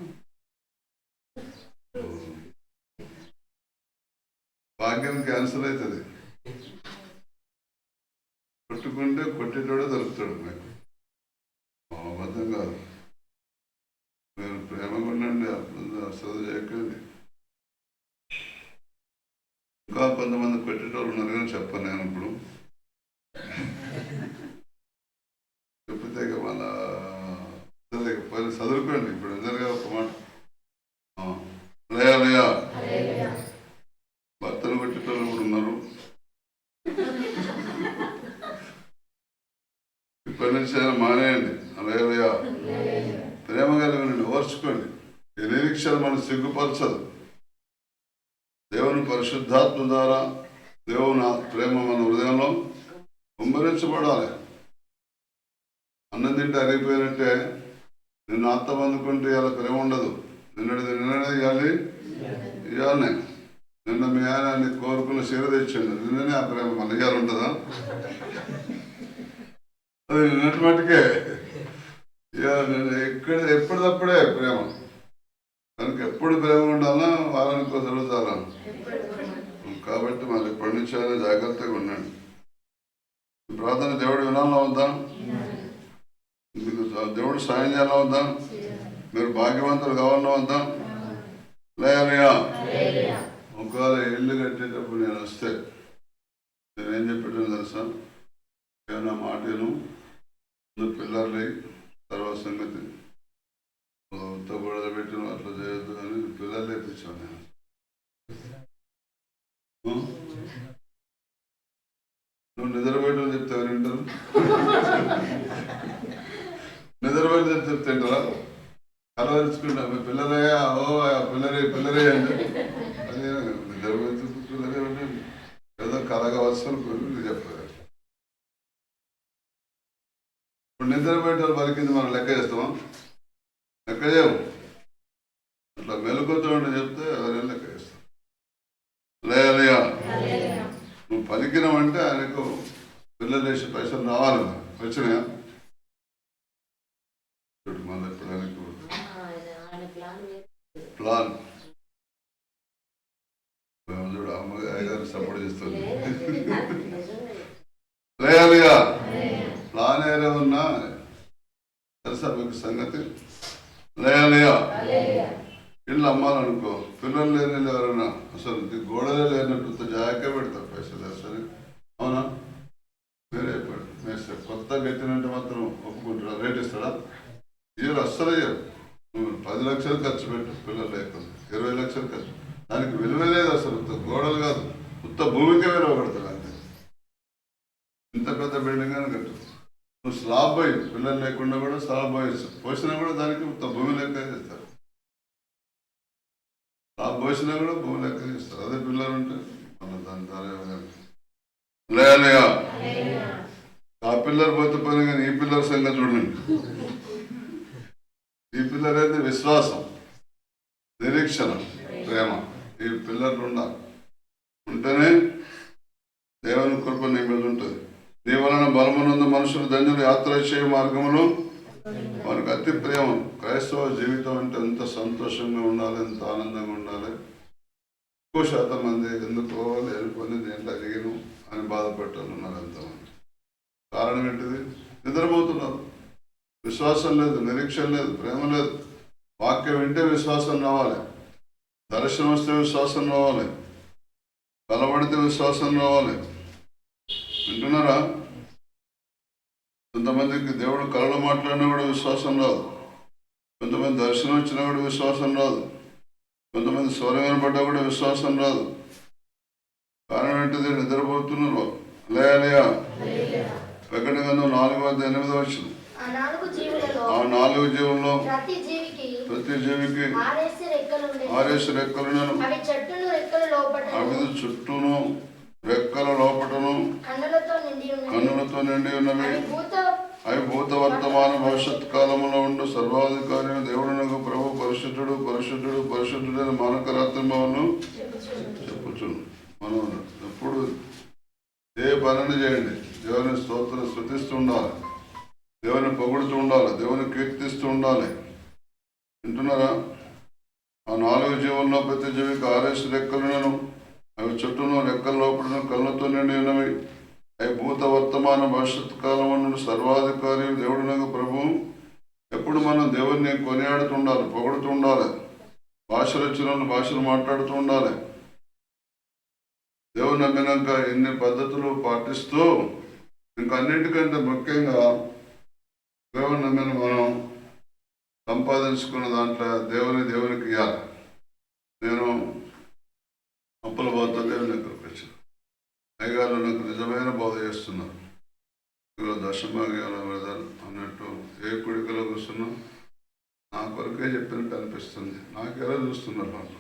భాగ్యం క్యాన్సల్ అవుతుంది. కొట్టుకుంటే కొట్టేటోడే దొరుకుతాడు. మీకు అబద్ధం కాదు. మీరు ప్రేమగా ఉండండి, అసలు చేయకండి. ఇంకా కొంతమంది కొట్టేటోళ్ళు ఉన్నారు కానీ చెప్పను నేను ఇప్పుడు. చెప్తే మళ్ళా పని చదువుకోండి. ఇప్పుడు అందరిగా ఒక మాట లేయా భర్తను కొట్టేటోళ్ళు కూడా ఉన్నారు. ఇప్పటి నుంచి అయినా మానేయండి. లేయా ప్రేమ కలిగి ఓర్చుకోండి. ఈ నిరీక్షణ మనం సిగ్గుపరచదు. దేవుని పరిశుద్ధాత్మ ద్వారా దేవుని ప్రేమ మన హృదయంలో కుమ్మరించబడాలి. అన్నం తింటే అరిగిపోయినట్టే నిన్ను అర్థం అందుకుంటే ఇలా ప్రేమ ఉండదు. నిన్ననే ఇవ్వాలి. నిన్న మీ ఆయన నీ కోరుకున్న చీర తెచ్చిండు, నిన్ననే ఆ ప్రేమ మన ఇవ్వాలి ఉంటుందా? అది నిన్నటి మట్టుకే ఎప్పటిదప్పుడే ప్రేమ. కనుక ఎప్పుడు ప్రేమ ఉండాలా, వారానికి ఒకసారి చాలా. కాబట్టి మళ్ళీ ఇప్పటి నుంచి అయినా జాగ్రత్తగా ఉండండి. ప్రార్థన దేవుడు వినాలా వద్దా? మీకు దేవుడు సాయం చేయాలా వద్దా? మీరు భాగ్యవంతులు కావాలన్నా వద్దా? లేయా ఒకవేళ ఇల్లు కట్టేటప్పుడు నేను వస్తే నేనేం చెప్పాను తెలుసా? ఏమన్నా మాటను ముందు పిల్లర్లు తర్వాత సంగతి గొడవ పెట్టిన అట్లా చేయొద్దు అని పిల్లలు లేపించాను నేను. నువ్వు నిద్రపోయడం చెప్తే ఎవరు వింటారు? నిద్రపోయడం చెప్తుంటారా? కలవరుచుకుంటా మీ పిల్లలయ్యా, ఓ పిల్లరే అంటే అదే నిద్రపోతే పిల్లరే ఉంటుంది. ఏదో కలగా వస్తువులు చెప్పారు. ఇప్పుడు నిద్రపోయేటోళ్ళు పలికింది మనం లెక్క చేస్తామా? లెక్క చేయము. అట్లా మెలుగుతూ ఉంటే చెప్తే పలికినామంటే ఆయనకు పిల్లలు వేసే పైసలు రావాలి. వచ్చినాయా? మళ్ళీ ఇప్పుడు ఆయనకు ప్లాన్ చూడు అమ్మగారు గారు సపోర్ట్ చేస్తుంది. లేయాలిగా ప్లాన్ ఏదో ఉన్నా తెలుసా మీకు సంగతి? లేయాలిగా ఇల్లు అమ్మాలనుకో, పిల్లలు లేని ఎవరైనా అసలు గోడలే లేనట్టు జాకే పెడతారు పైసలు తెలుసని. అవునా? మీరే మేస్తారు. కొత్త కట్టినంటే మాత్రం ఒప్పుకుంటారా? రేట్ ఇస్తాడా? ఇయర్ అస్సలు ఇయ్యరు. 10 లక్షలు ఖర్చు పెట్టు పిల్లలు లేకుండా, 20 లక్షలు ఖర్చు, దానికి విలువ లేదు అసలు. గోడలు కాదు, ఉత్త భూమికే విలువ పడతాడు అంతే. ఇంత పెద్ద బిల్డింగ్ అని కట్టు. నువ్వు స్లాబ్ పోయి పిల్లలు లేకుండా కూడా స్లాబ్ పోసినా కూడా దానికి ఉత్త భూమి లెక్క చేస్తారు. స్లాబ్ పోసినా కూడా భూమి లెక్క చేస్తారు. అదే పిల్లలు ఉంటే మన దాని ధర లేయా. ఆ పిల్లలు పోతే పోయినా కానీ ఈ పిల్లల సంగతి చూడండి. ఈ పిల్లలు అయితే విశ్వాసం, నిరీక్షణ, ప్రేమ, ఈ పిల్లలు ఉండాలి. ఉంటేనే దేవుని కృప నీ మీద ఉంటుంది. నీ వలన బలమునందు మనుషులు ధన్యులు, యాత్ర చేయ మార్గములు మనకు అతి ప్రేమ. క్రైస్తవ జీవితం అంటే ఎంత సంతోషంగా ఉండాలి, ఎంత ఆనందంగా ఉండాలి. ఎక్కువ శాతం మంది ఎందుకు పోవాలి, వెళ్ళిపోయి దేంట్లో అడిగిను అని బాధపట్టాలి ఉన్నారు ఎంతమంది. కారణం ఏంటిది? నిద్రపోతున్నారు. విశ్వాసం లేదు, నిరీక్షణ లేదు, ప్రేమ లేదు. వాక్యం వింటే విశ్వాసం రావాలి, దర్శనం వస్తే విశ్వాసం రావాలి, బలపడితే విశ్వాసం రావాలి. వింటున్నారా? కొంతమందికి దేవుడు కళలో మాట్లాడినా కూడా విశ్వాసం రాదు. కొంతమంది దర్శనం వచ్చినా కూడా విశ్వాసం రాదు. కొంతమంది స్వరం వినపడ్డా కూడా విశ్వాసం రాదు. కారణం ఏంటిది? నిద్రపోతున్నారు. లేయా. ప్రకటన గ్రంథం 4:8 ఆ 4 జీవుల్లో ప్రతి జీవికి 6 రెక్కలున్నాను. అవి చుట్టూను రెక్కల లోపటను కన్నులతో నిండి ఉన్నవి. అవి భూత వర్తమాన భవిష్యత్ కాలంలో ఉండు సర్వాధికారి దేవుడునకు ప్రభు పరిశుద్ధుడు పరిశుద్ధుడు పరిశుద్ధుడైన మానక రాత్రింబవను చెప్పుచును. మనం ఎప్పుడు ఏ పనిని చేయండి, దేవుని స్తోత్రం స్తుతిస్తూ ఉండాలి, దేవుని పొగుడుతూ ఉండాలి, దేవుని కీర్తిస్తూ ఉండాలి. వింటున్నారా? ఆ 4 జీవుల్లో ప్రతి జీవికి 6 రెక్కలును. అవి చుట్టూను రెక్కల లోపలను కళ్ళతో నిండి ఉన్నవి. అవి భూత వర్తమాన భవిష్యత్ కాలం నుండి సర్వాధికారి దేవుడునకు ప్రభు. ఎప్పుడు మనం దేవుడిని కొనియాడుతుండాలి, పొగుడుతూ ఉండాలి, భాషలు వచ్చిన భాషలు మాట్లాడుతూ ఉండాలి. దేవుని నమ్మినాక ఇన్ని పద్ధతులు పాటిస్తూ, ఇంకా అన్నింటికంటే ముఖ్యంగా దేవుని నమ్మిన మనం సంపాదించుకున్న దాంట్లో దేవునికి ఇవ్వాలి. నేను అప్పుల బాధతో దేవుని దగ్గరకు వచ్చాను. అయ్యగారు నాకు నిజమైన బోధ చేస్తున్నారు. ఈరోజు దశభాగ్యాల బ్రదర్ అన్నట్టు ఏ కుడికలో కూర్చున్నా నా కొరకే చెప్పినట్టు అనిపిస్తుంది. నాకెలా చూస్తున్నారు వాళ్ళు.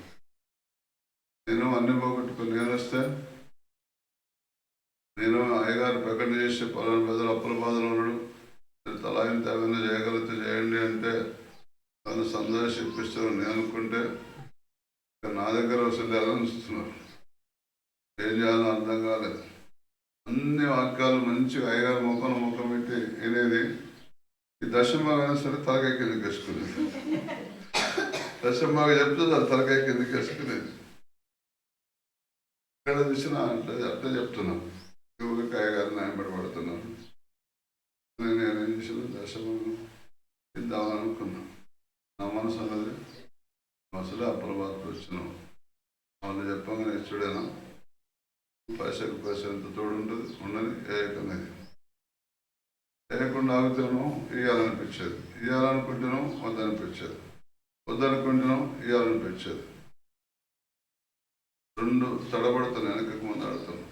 నేను అన్ని పోగొట్టుకుని నేను వస్తే నేను అయ్యగారు ప్రకటన చేసి పలానా పెద్దలు అప్పుల బాధలు ఉన్నాడు, నేను తలాయింత ఏమైనా చేయగలిగితే చేయండి అంటే తను సందేశం ఇప్పిస్తారు. నేను అనుకుంటే నా దగ్గర వసూలు చూస్తున్నారు. ఏం చేయాలో అర్థం కాలేదు. అన్ని వాక్యాలు మంచిగా అయ్యగారు ముఖం పెట్టి వినేది. ఈ దశమాగైనా సరే తలకాయ కిందకి వేసుకునేది. దశమాగ చెప్తే దాని తలకాయ కిందకి వేసుకునేది. ఎక్కడ చూసినా అట్లా చెప్తున్నాను. ఊరికి అయ్యగారు న్యాయపడబడుతున్నాను. నేనేం చేసిన దశమాగం ఇద్దామని అనుకున్నాను. నా మనసు అన్నది అసలే అప్పుల బాధలు వచ్చినావు, వాళ్ళు చెప్పగానే ఇచ్చుడేనా, పైసలు ఎంత తోడు ఉంటుంది ఉండని ఏకనేది. వేయకుండా ఆగుతాను ఇవ్వాలనిపించేది, ఇవ్వాలనుకుంటున్నాం వద్దనిపించేది, వద్దనుకుంటున్నాం ఇవ్వాలనిపించేది. 2 తడబడతాను, వెనకకు ముందు ఆడుతాను.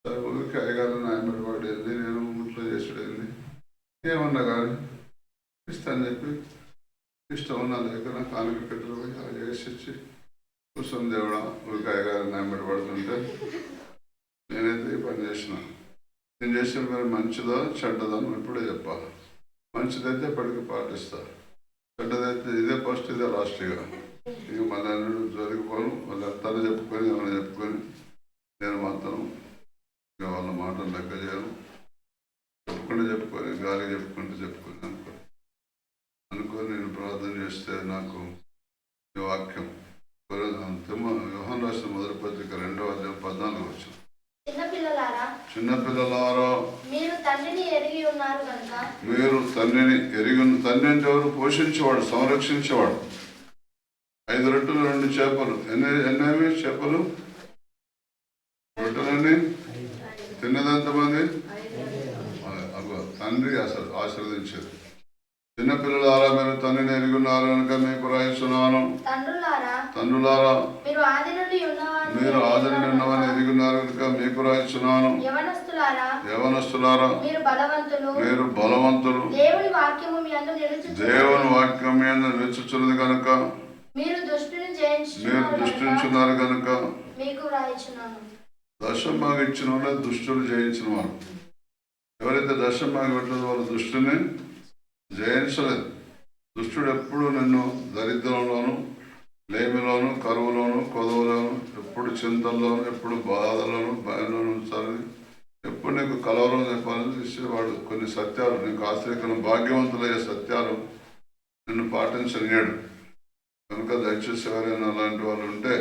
సరే ఊరికి అయ్యగారు న్యాయపడి వెళ్ళి నేను ఇంట్లో చేసుడేంది ఏమన్నా కానీ ఇస్తాను చెప్పి ఇష్టం ఉన్నా లేక నా కానుక పెట్టలు పోయి అలా చేసి వచ్చి కూర్చొని దేవుడా ఊరికి అయ్యగారు న్యాయపడబడుతుంటే నేనైతే ఈ పని చేసిన. నేను చేసిన పని మంచిదో చెడ్డదో అని ఇప్పుడే చెప్పాలి. మంచిదైతే ఎప్పటికీ పాటిస్తా, చెడ్డదైతే ఇదే ఫస్ట్ ఇదే లాస్ట్గా. ఇక మళ్ళీ అన్నిడు జరిగిపోను. మళ్ళీ అంతా చెప్పుకొని ఏమైనా చెప్పుకొని నేను మాత్రం చిన్నపిల్లలారా మీరు తండ్రిని ఎరిగి ఉన్నారు కనుక మీరు తండ్రిని తండ్రి అంటే ఎవరు? పోషించేవాడు, సంరక్షించేవాడు. 5 రొట్టెలు 2 చేపలు. ఎన్ని చేపలు? రొట్టెలన్నీ తిన్నదెంతమంది? తండ్రి అసలు ఆశీర్వదించేది. చిన్నపిల్లలారా మీరు తండ్రిని ఎరిగి ఉన్నారు కనుక మీకు రాయిస్తున్నాను. తండ్రులారా మీరు ఆది నుండి ఉన్నవని ఎరిగి ఉన్నారు కనుక మీకు రాయిస్తున్నాను. యవనస్తులారా మీరు బలవంతులు, దేవుని వాక్యం యందు నిలుచుచున్నది కనుక మీరు దుష్టించున్నారు కనుక మీకు రాయిస్తున్నాను. దశంభాగం ఇచ్చిన వాళ్ళే దుష్టులు జయించిన వారు. ఎవరైతే దశంభాగం పెట్టలేదు వాళ్ళు దుష్టుని జయించలేదు. దుష్టుడు ఎప్పుడు నిన్ను దరిద్రంలోను, లేమిలోను, కరువులోను, కొదవలోను, ఎప్పుడు చింతల్లోను, ఎప్పుడు బాధలోను, భయంలోను ఉంచాలని, ఎప్పుడు నీకు కలవరం చెప్పాలని ఇచ్చేవాడు. కొన్ని సత్యాలు నీకు ఆశ్రయకరం భాగ్యవంతులయ్యే సత్యాలు నిన్ను పాటించలేడు. కనుక దయచేసి ఎవరైనా అలాంటి వాళ్ళు ఉంటే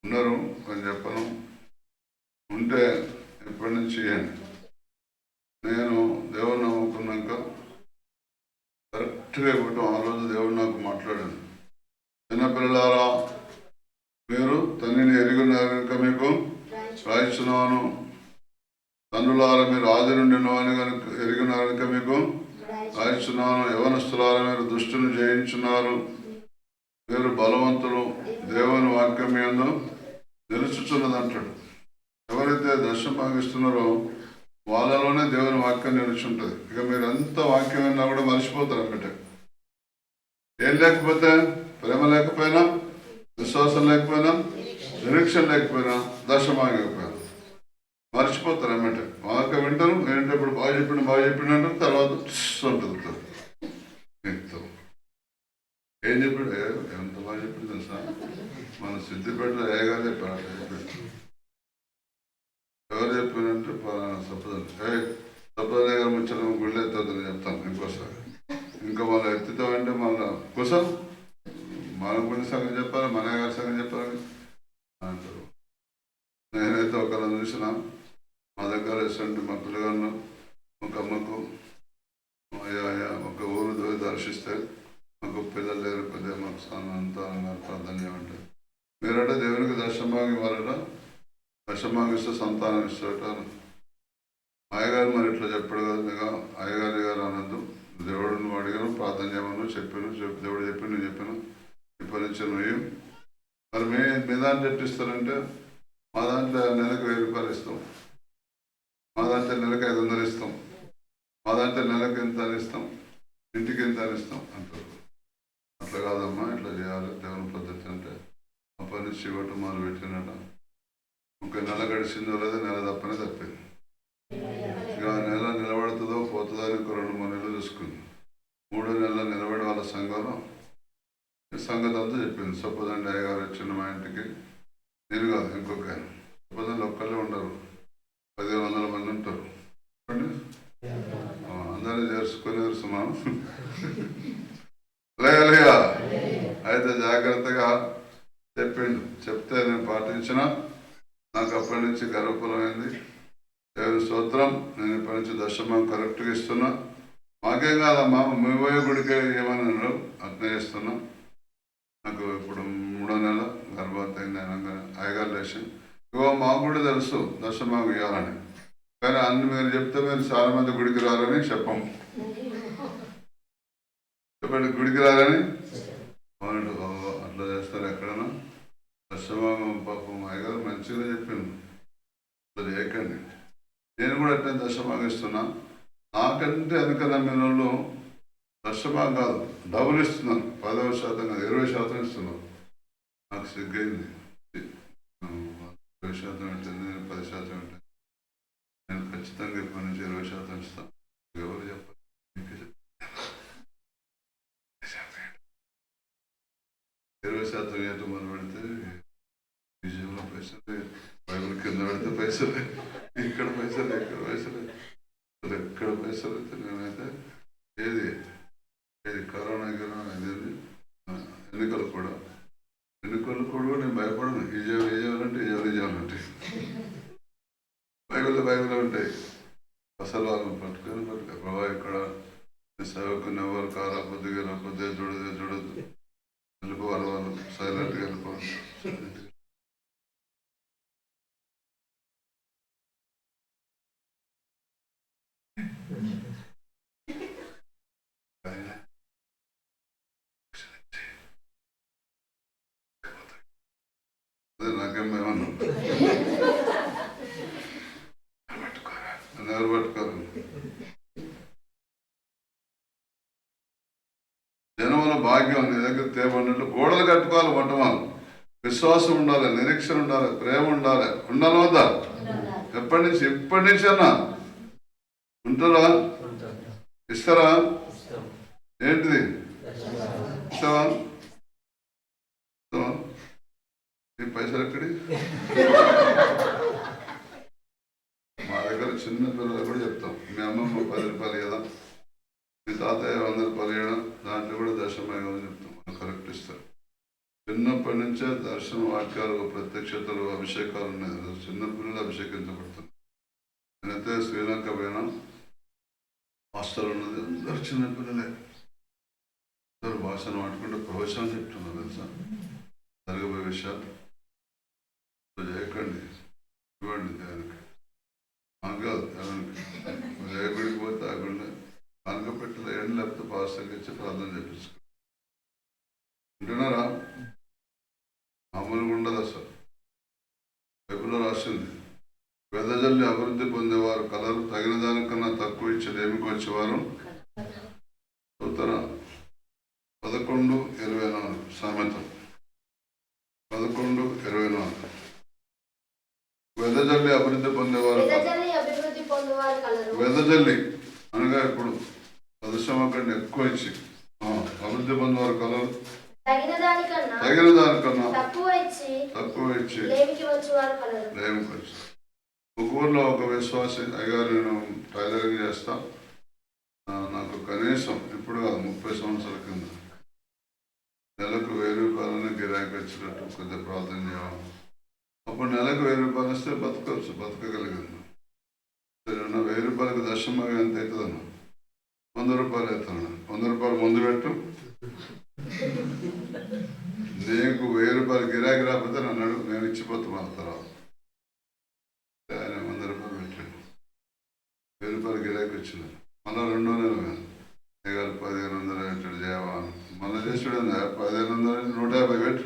ఉన్నారు అని చెప్పను, ఉంటే ఎప్పటి నుంచి చేయండి. నేను దేవుని నమ్ముకున్నాక కరెక్ట్గా ఇవ్వటం ఆ రోజు దేవుడు నాకు మాట్లాడాను. చిన్నపిల్లలారా మీరు తండ్రిని ఎరుగున్నారు కనుక మీకు రాయిస్తున్నాను. తండ్రులారా మీరు ఆది నుండి ఉన్నవాని కనుక ఎరిగినారు కనుక మీకు రాయిస్తున్నాను. యవనస్తులారా మీరు దుష్టుని జయించున్నారు. మీరు బలవంతులు, దేవుని వాక్యం యందు నిలుచుచున్నది అంటాడు. ఎవరైతే దర్శనం భాగిస్తున్నారో వాళ్ళలోనే దేవుని వాక్యం నిలుచుంటుంది. ఇక మీరు ఎంత వాక్యం అయినా కూడా మర్చిపోతారు అన్నమాట. ఏం లేకపోతే, ప్రేమ లేకపోయినా, విశ్వాసం లేకపోయినా, నిరీక్షణ లేకపోయినా, దర్శనమాగకపోయినా మర్చిపోతారు అన్నమాట. వాక్యం వింటారు, ఏంటంటే ఇప్పుడు బాగా చెప్పిండు అంటారు, తర్వాత ఉంటుంది. ఏం చెప్పాడు? ఎంత బాగా చెప్పింది తెలుసా? మన సిద్ధిపేటలో ఏగారు చెప్పాడు. ఎవరు చెప్పినంటే సపోజ్ దగ్గర ముచ్చడం గుళ్ళు ఎత్తుందని చెప్తాను ఇంకోసారి. ఇంకా మళ్ళీ ఎత్తుతామంటే మళ్ళీ కోసం మన గుడి సంగతి చెప్పాలి, మన గారి సంగతి చెప్పాలి అంటారు. నేనైతే ఒకళ్ళని చూసిన మా దగ్గర రెస్టారెంట్ మా పిల్లగాళ్ళు ఒక అమ్మకు ఒక ఊరు దర్శిస్తే మాకు పిల్లలు లేరు, కొద్దిగా మాకు అంతా ప్రార్థన చేయమంటే మీరంటే దేవునికి దర్శనభాగం ఇవ్వాలట, దర్శనభాగం ఇస్తే సంతానం ఇస్తారట. అయ్యగారు మరి ఇట్లా చెప్పాడు కదా, మీకు అయ్యగారు అనద్దు, దేవుడు నువ్వు అడిగాను, ప్రార్థన చేయమను చెప్పాను, దేవుడు చెప్పి నేను చెప్పాను, ఇప్పటి నుంచి నువ్వు మరి మీ దాంట్లో ఎట్టిస్తారంటే మా దాంట్లో నెలకు 1000 రూపాయలు ఇస్తాం, మా దాంట్లో నెలకు 500 ఇస్తాం, మా దాంట్లో నెలకు ఎంత అని ఇస్తాం, ఇంటికి ఎంత అని ఇస్తాం అంటారు. అట్లా కాదమ్మా, ఇట్లా చేయాలి దేవుని పద్ధతి అంటే అప్పటి నుంచి ఇవ్వటం మొదలు పెట్టినట. ఒక నెల గడిచిందో లేదా నెల తప్పనే తప్పింది. ఇక నెల నిలబడుతుందో పోతుందో అని 2-3 నెలలు చూసుకుంది. 3వ నెల నిలబడి వాళ్ళ సంఘంలో సంగతి అంతా చెప్పింది. సపోజ్ అండి అయ్యగారు వచ్చిన మా ఇంటికి, నేను కాదు ఇంకొక ఆయన, సపోజ్ అండి ఒక్కళ్ళే ఉండరు, 1500 మంది ఉంటారు, అందరినీ చేర్చుకొని మనం లేగలిగా అయితే జాగ్రత్తగా చెప్పిండు. చెప్తే నేను పాటించిన, నాకు అప్పటి నుంచి గర్వఫలమైంది. దేవుని స్తోత్రం. నేను ఇప్పటి నుంచి దశమం కరెక్ట్గా ఇస్తున్నా. మాకేం కాదమ్మా, మీ పోయే గుడికే ఏమన్నాడు అట్నే ఇస్తున్నా. నాకు ఇప్పుడు 3వ నెల గర్భవతి అయింది. అయ్యగారు లేచి ఇగో మాకు కూడా తెలుసు దశమాకు ఇవ్వాలని, కానీ అన్ని మీరు చెప్తే మీరు చాలా మంది గుడికి రారని చెప్పము. చెప్పండి, గుడికి రారని వాళ్ళు అట్లా చేస్తారు ఎక్కడన్నా. దశమాగం పాపం అయ్యగారు మంచిగా చెప్పింది, అట్లా చేయకండి. నేను కూడా అట్లా దశమాగం ఇస్తున్నా. నాకంటే వెనక నమ్మిన వాళ్ళు దశమాగం కాదు డబుల్ ఇస్తున్నారు, 10% కాదు 20% ఇస్తున్నారు. నాకు సిగ్గైంది. 20% ఉంటుంది, నేను 10% ఉంటుంది. నేను ఖచ్చితంగా ఇప్పటి నుంచి 20% ఇస్తాను. ఎవరు చెప్పాలి? 20% ఏటో మొదలు పెడితే విజయంలో పైసలు, బైబిల్ కింద పెడితే పైసలు, ఇక్కడ పైసలు, ఎక్కడ పైసలు, ఎక్కడ పైసలు అయితే నేనైతే ఏది కరోనా అనేది ఎన్నికలు కూడా నేను భయపడను. విజయాలంటే బైబిల్ ఉంటాయి. అసలు వాళ్ళని పట్టుకొని ప్రభా ఇక్కడ సేవకుని ఎవరు కారా కొద్దిగా చూడదు వెళ్ళిపోవాలి, వాళ్ళు సైలెంట్గా వెళ్ళిపోవాలి. నాకేం ఏమన్నా ఎవరు పట్టుకోరు. జనముల భాగ్యం నీ దగ్గర తేబడినట్లు గోడలు కట్టుకోవాలి. మొట్టమొదలు విశ్వాసం ఉండాలి, నిరీక్షణ ఉండాలి, ప్రేమ ఉండాలి. ఉండాలి వద్దా? ఇప్పటి నుంచి అన్నా ఉంటారా? ఇస్తారా? ఏంటిది ఇస్తావా? నీ పైసలు ఎక్కడి? మా దగ్గర చిన్న పిల్లలు కూడా చెప్తాం, మీ అమ్మమ్మ 10 రూపాయలు కదా, మీ తాతయ్య 100 రూపాయలు ఇవ్వడం, దాంట్లో కూడా దశమని చెప్తాం. మనం కరెక్ట్ ఇస్తారు. చిన్నప్పటి నుంచే దర్శన వాక్యాలు, ప్రత్యక్షతలు, అభిషేకాలు ఉన్నాయి. చిన్నపిల్లలు అభిషేకించబడుతుంది. నేనైతే శ్రీలంక పోయినా, హాస్టల్ ఉన్నది, అందరూ చిన్నపిల్లలే. అందరూ భాషను వాడుకుంటే ప్రవచనం చెప్తున్నారు. తెలుసా జరగబోయే విషయాలు చేయకండి, ఇవ్వండి దేవునికి. కాదు దేవునికి జయగుడికి పోతే ఆగుండే కనుక పెట్టిన ఎండు లేకపోతే పాస్టర్కి ఇచ్చి ప్రార్థన చేపించుకో. వింటున్నారా? మామూలుగా ఉండదు అసలు. బైబిల్లో రాసింది, వెదజల్లి అభివృద్ధి పొందేవారు కలరు, తగిన దానికన్నా తక్కువ ఇచ్చి ఏమికి వచ్చేవారు. ఉత్తర 11:24 సామెత 11:24. వెదజల్లి అభివృద్ధి పొందేవారు, వెదజల్లి అనగా ఇప్పుడు సదస్యం కంటే ఎక్కువ ఇచ్చి అభివృద్ధి పొందేవారు కలరు, తగిన దానికన్నా తక్కువ ఇచ్చి లేమికి వచ్చి. ఒక ఊర్లో ఒక విశ్వాసి అయ్యారు, నేను టైలరింగ్ చేస్తా, నాకు కనీసం ఇప్పుడు కాదు 30 సంవత్సరాల కింద నెలకు 1000 రూపాయలని గిరాకీ వచ్చినట్టు కొద్దిగా ప్రార్థన చేయాలి. అప్పుడు నెలకు 1000 రూపాయలు వస్తే బతకగలిగింది. 1000 రూపాయలకు దశమగా ఎంత అవుతుందన్న? 100 రూపాయలు అవుతాను. 100 రూపాయలు ముందు పెట్టు, నీకు 1000 రూపాయలు గిరాకీ రాకపోతే నన్ను అడుగు, నేను ఇచ్చిపోతాను. ఆ తర్వాత ఆయన 100 రూపాయలు పెట్టాడు, 1000 రూపాయలు గిరాకీ వచ్చింది. మళ్ళీ 2వ నెల 1500 పెట్టాడు జయవా. మళ్ళీ చేసాడు 1500 150 పెట్టు.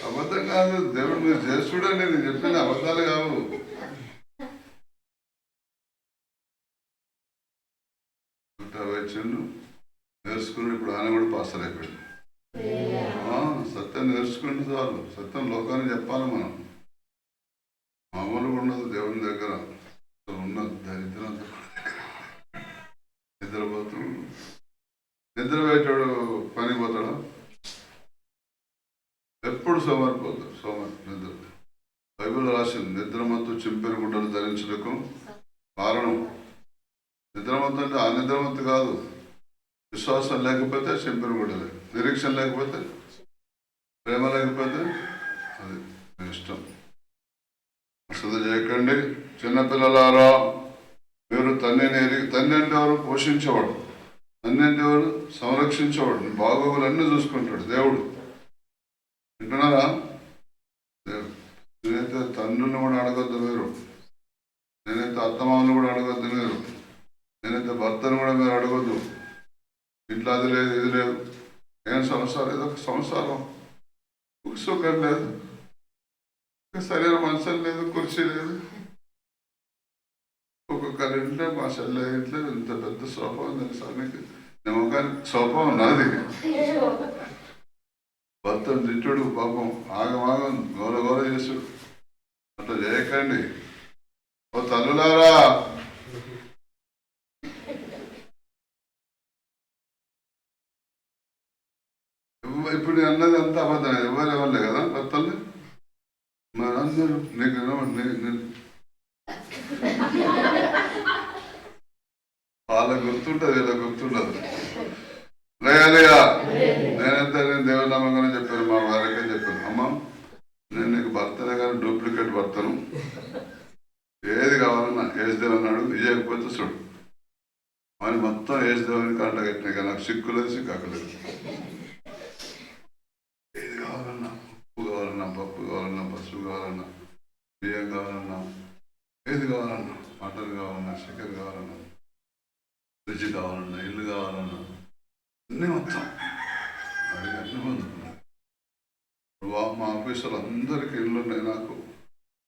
అబద్ధం కాదు, దేవుడు మీరు చేసి చూడండి, నేను చెప్పిన అబద్ధాలు కావు. నేర్చుకుని ఇప్పుడు ఆయన కూడా పాస్టర్ అయిపోయాడు. సత్యం నేర్చుకుంటే చాలు. సత్యం లోకాన్ని చెప్పాలి మనం. మామూలుగా ఉండదు దేవుని దగ్గర. ఉన్న దరిద్రం నిద్రపోతూ నిద్ర పెట్టాడు, పని పోతాడా? ఎప్పుడు సోమరిపోతాడు. నిద్ర బైబిల్ రాసింది, నిద్రమత్తు చింపిన గుడ్డలు ధరించడానికి కారణం. నిద్రమత్తు అంటే ఆ నిద్రమత్తు కాదు, విశ్వాసం లేకపోతే చింపిన గుడ్డలే, నిరీక్షణ లేకపోతే, ప్రేమ లేకపోతే అది ఇష్టం. అసలు చేయకండి. చిన్నపిల్లలారా, మీరు తండ్రి అంటే ఎవరు? పోషించేవాడు. తండ్రి అంటే ఎవరు? సంరక్షించేవాడు. బాగోగులన్నీ చూసుకుంటాడు దేవుడు. వింటున్నారా? నేనైతే తండ్రిని కూడా అడగొద్దు మీరు, నేనైతే అత్తమామను కూడా అడగొద్దు మీరు, నేనైతే భర్తను కూడా మీరు అడగొద్దు. ఇంట్లో అది లేదు ఇది లేదు, ఏం సంసారం, ఏదో ఒక సంసారం, సుఖం లేదు, సరైన మనసు లేదు, కుర్చీ లేదు. ఒక్కొక్కరి ఇంట్లో మా చెల్లె ఇంట్లో ఇంత పెద్ద సోఫా ఉంది సార్కి, నమ్మకానికి సోఫా ఉన్నది. భర్త తిట్టుడు పాపం, ఆగమాగం గౌరవ చేసుడు. అట్లా చేయకండి. ఓ తల్లులారా, ఇప్పుడు అన్నది అంతా అబద్ధం. ఎవరెవరులే కదా భర్తల్ని. మనందరూ నీకు వాళ్ళ గుర్తుంటుంది, ఇలా గుర్తుండదు. లేయా నేనైతే నేను దేవుడి నమ్మకంగా చెప్పాను, మా వారికే చెప్పాను, అమ్మ నేను నీకు భర్తనే కానీ డూప్లికేట్ భర్తను, ఏది కావాలన్నా ఏసుదేవ్ అన్నాడు, ఇయ్యకపోతే చూడు అని మొత్తం ఏసుదేవుని కంట కట్టినాయి. కానీ నాకు సిక్కులేదు, సిక్కలేదు. ఏది కావాలన్నా, ఉప్పు కావాలన్నా, పప్పు కావాలన్నా, పసుపు కావాలన్నా, బియ్యం కావాలన్నా, ఏది కావాలన్నా, మటన్ కావాలన్నా, చికెన్ కావాలన్నా, ఫ్రిడ్జ్ కావాలన్నా, ఇల్లు కావాలన్నా అన్నీ మొత్తం అడిగి అన్నీ పొందుకున్నాను. మా ఆఫీసులు అందరికీ ఇల్లు ఉన్నాయి, నాకు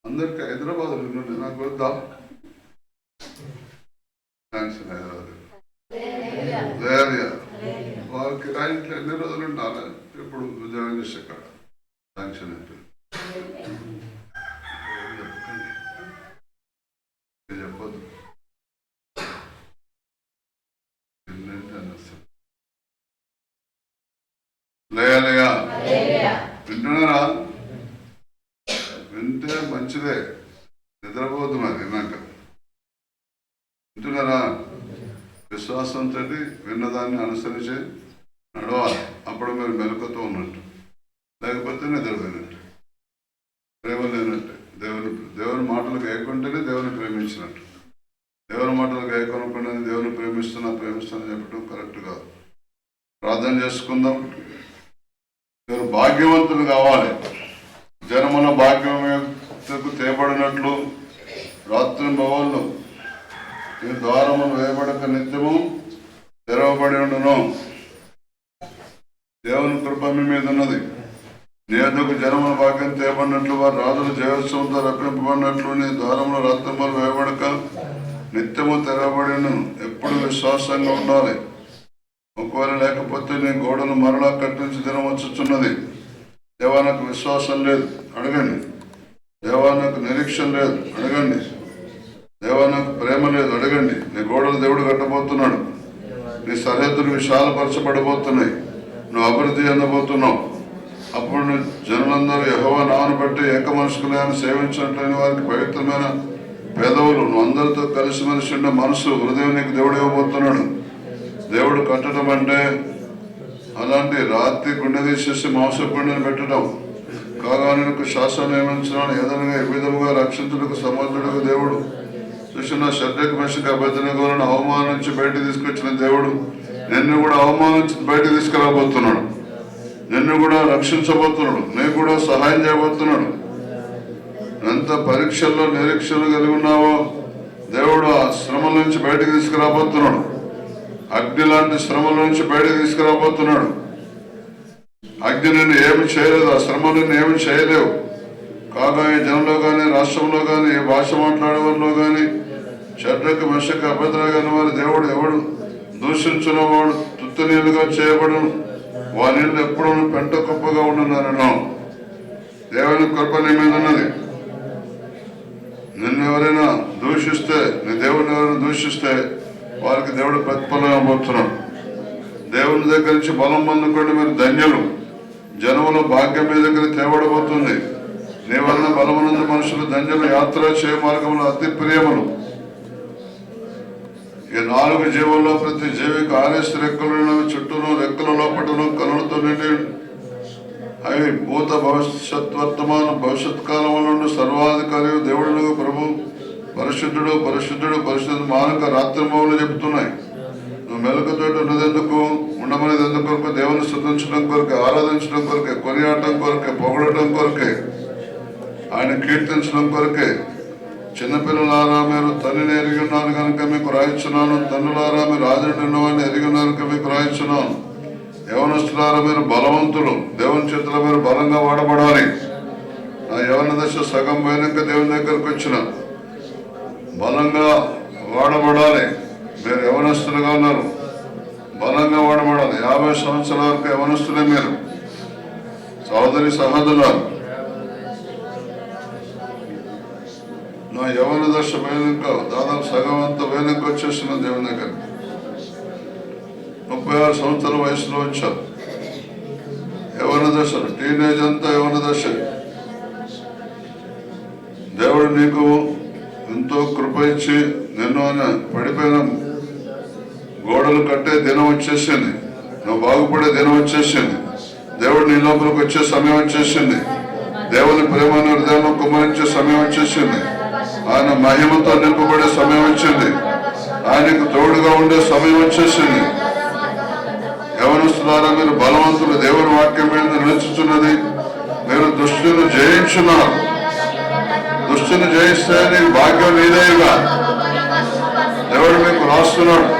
అందరికీ హైదరాబాద్లో ఇల్లు ఉన్నాయి, నాకు వద్దా? థ్యాంక్స్ హైదరాబాద్. వాళ్ళకి కిరాయింట్లో ఎన్ని రోజులు ఉండాలి, ఇప్పుడు ఉద్యోగం చేసే కాడ శాంక్షన్ అయిపోయింది. చెప్పద్దు లేయా వింటున్నారా? వింటే మంచిదే, నిద్రపోద్దు మరి విన్నాక. వింటున్నారా? విశ్వాసంతో విన్నదాన్ని అనుసరించి నడవాలి, అప్పుడు మీరు మెలకుతో ఉన్నట్టు, లేకపోతే నిద్రపోయినట్టు, ప్రేమ లేనట్టు. దేవుని మాటలు గాయకుంటేనే దేవుని ప్రేమించినట్టు. దేవుని మాటలు గాయకొనకుండా దేవుని ప్రేమిస్తున్నా చెప్పడం కరెక్ట్ కాదు. ప్రార్థన చేసుకుందాం. మీరు భాగ్యవంతులు కావాలి. జనముల భాగ్యకు తేబడినట్లు రాత్రి భవన్లు ఈ ద్వారములు వేయబడక నిత్యము తెరవబడి ఉండును. దేవుని కృప మీ మీద ఉన్నది. నీ యొద్దకు జనముల భాగ్యం తేబడినట్లు వారు రాజుల జయోత్సవంతో రప్పింపబడినట్లు నీ ద్వారములు రాత్రములు వేయబడక నిత్యము తెరవబడి ఉండును. ఎప్పుడు విశ్వాసంగా ఉండాలి. ఒకవేళ లేకపోతే నీ గోడను మరలా కట్టించి దినం వచ్చుచున్నది. దేవా నాకు విశ్వాసం లేదు, అడగండి. దేవా నాకు నిరీక్షణ లేదు, అడగండి. దేవా నాకు ప్రేమ లేదు, అడగండి. నీ గోడలు దేవుడు కట్టబోతున్నాడు. నీ సరిహద్దులు విశాలపరచబడబోతున్నాయి. నువ్వు అభివృద్ధి చెందబోతున్నావు. అప్పుడు నువ్వు జనులందరూ యెహోవా నామమును బట్టి ఏక మనసుకులే అని సేవించినట్లయిన వారికి పవిత్రమైన పెదవులు, నువ్వు అందరితో కలిసిమెలిసి ఉండే మనసు, హృదయం నీకు దేవుడు ఇవ్వబోతున్నాడు. దేవుడు కట్టడం అంటే అలాంటి రాత్రి గుండె తీసేసి మాంస గుండెను పెట్టడం కాగా నీకు శాసనం నియమించడం ఏదనగా ఈ విధముగా రక్షించుటకు సమర్థుడుగా దేవుడు చూసిన శడ్రకు మెషకు అబద్ధనగోలను అవమానించి బయట తీసుకొచ్చిన దేవుడు నిన్ను కూడా అవమానించి బయట తీసుకురాబోతున్నాడు. నిన్ను కూడా రక్షించబోతున్నాడు. నీకు కూడా సహాయం చేయబోతున్నాడు. ఎంత పరీక్షల్లో నిరీక్షలు కలిగి ఉన్నావో దేవుడు ఆ శ్రమల నుంచి బయటకు తీసుకురాబోతున్నాడు. అగ్ని లాంటి శ్రమల నుంచి బయటకు తీసుకురాబోతున్నాడు. అగ్ని నిన్ను ఏమి చేయలేదు, ఆ శ్రమ నిన్ను ఏమి చేయలేవు. కాగా ఈ జనంలో కానీ, రాష్ట్రంలో కానీ, ఏ భాష మాట్లాడే వారిలో కానీ, షడ్రకు మెషకు అభద్రగా కానీ వారి దేవుడు ఎవడు దూషించిన వాడు తుత్త నీళ్ళుగా చేయబడును. వారి నీళ్ళు ఎప్పుడు పెంట కుప్పగా ఉండున్నారను. దేవుని కృప నీ మీద ఉన్నది. నిన్ను ఎవరైనా దూషిస్తే, నీ దేవుని ఎవరైనా దూషిస్తే వారికి దేవుడు ప్రతిఫలం ఇవ్వబోతున్నాడు. దేవుని దగ్గర నుంచి బలం పొందుకోండి, మీరు ధన్యులు. జనముల భాగ్యం మీ దగ్గర తేవడబోతుంది. నీ వలన బలమునందు మనుషులు ధన్యులు. యాత్ర చేయ మార్గములు అతి ప్రియములు. ఈ 4 జీవుల్లో ప్రతి జీవికి 6 రెక్కలు, చుట్టూను రెక్కల లోపటను కనులతో నిండి అవి భూత భవిష్యత్ వర్తమాన భవిష్యత్ కాలంలో నుండి సర్వాధికారి దేవుడు ప్రభు పరిశుద్ధుడు పరిశుద్ధుడు పరిశుద్ధుడు మానక రాత్రింబవులు చెబుతున్నాయి. నువ్వు మెలకుతోటి ఉన్నదెందుకు, ఉండమనేది ఎందుకొరకు, దేవుని స్తుతించడం కొరకే, ఆరాధించడం కొరకే, కొనియాడటం కొరకే, పొగడటం కొరకే, ఆయన కీర్తించడం కొరకే. చిన్నపిల్లలారా మీరు తండ్రిని ఎరిగి ఉన్నారు కనుక మీకు రాయించున్నాను. తండ్రులారా మీరు రాజుని ఉన్నవాడిని ఎరిగి ఉన్నారు కనుక మీకు రాయించున్నాను. యవనస్తులారా మీరు బలవంతులు, దేవుని చేతిలో మీరు బలంగా వాడబడాలి. నా యవన దశ సగం పోయినాక దేవుని దగ్గరకు వచ్చిన బలంగా వాడబడాలి. మీరు యవనస్తులుగా ఉన్నారు, బలంగా వాడబడాలి. 50 సంవత్సరాల వరకు యవనస్తులే మీరు. సహోదరి సహోదరులారు, నా యవన దశ పోయినాక దాదాపు సగం అంతా పోయినాక వచ్చేసిన దేవుని దగ్గర 36 సంవత్సరాల వయసులో వచ్చారు. యవన దశ, టీనేజ్ అంతా యవన దశ. దేవుడు నీకు ఎంతో కృప ఇచ్చి నిన్ను పడిపోయిన గోడలు కట్టే దినం వచ్చేసింది. నువ్వు బాగుపడే దినం వచ్చేసింది. దేవుడు నీ లోపలికి వచ్చే సమయం వచ్చేసింది. దేవుని ప్రేమ హృదయంలో కుమ్మరించే సమయం వచ్చేసింది. ఆయన మహిమతో నింపబడే సమయం వచ్చింది. ఆయనకు తోడుగా ఉండే సమయం వచ్చేసింది. యవనస్తులారా, మీరు బలవంతులు, దేవుని వాక్యం మీద నిలుచుతున్నది. మీరు దుష్టుని జయించున్నారు. దుష్టుని జయిస్తే నీకు భాగ్యం నీదేగా దేవుడు మీకు రాస్తున్నాడు.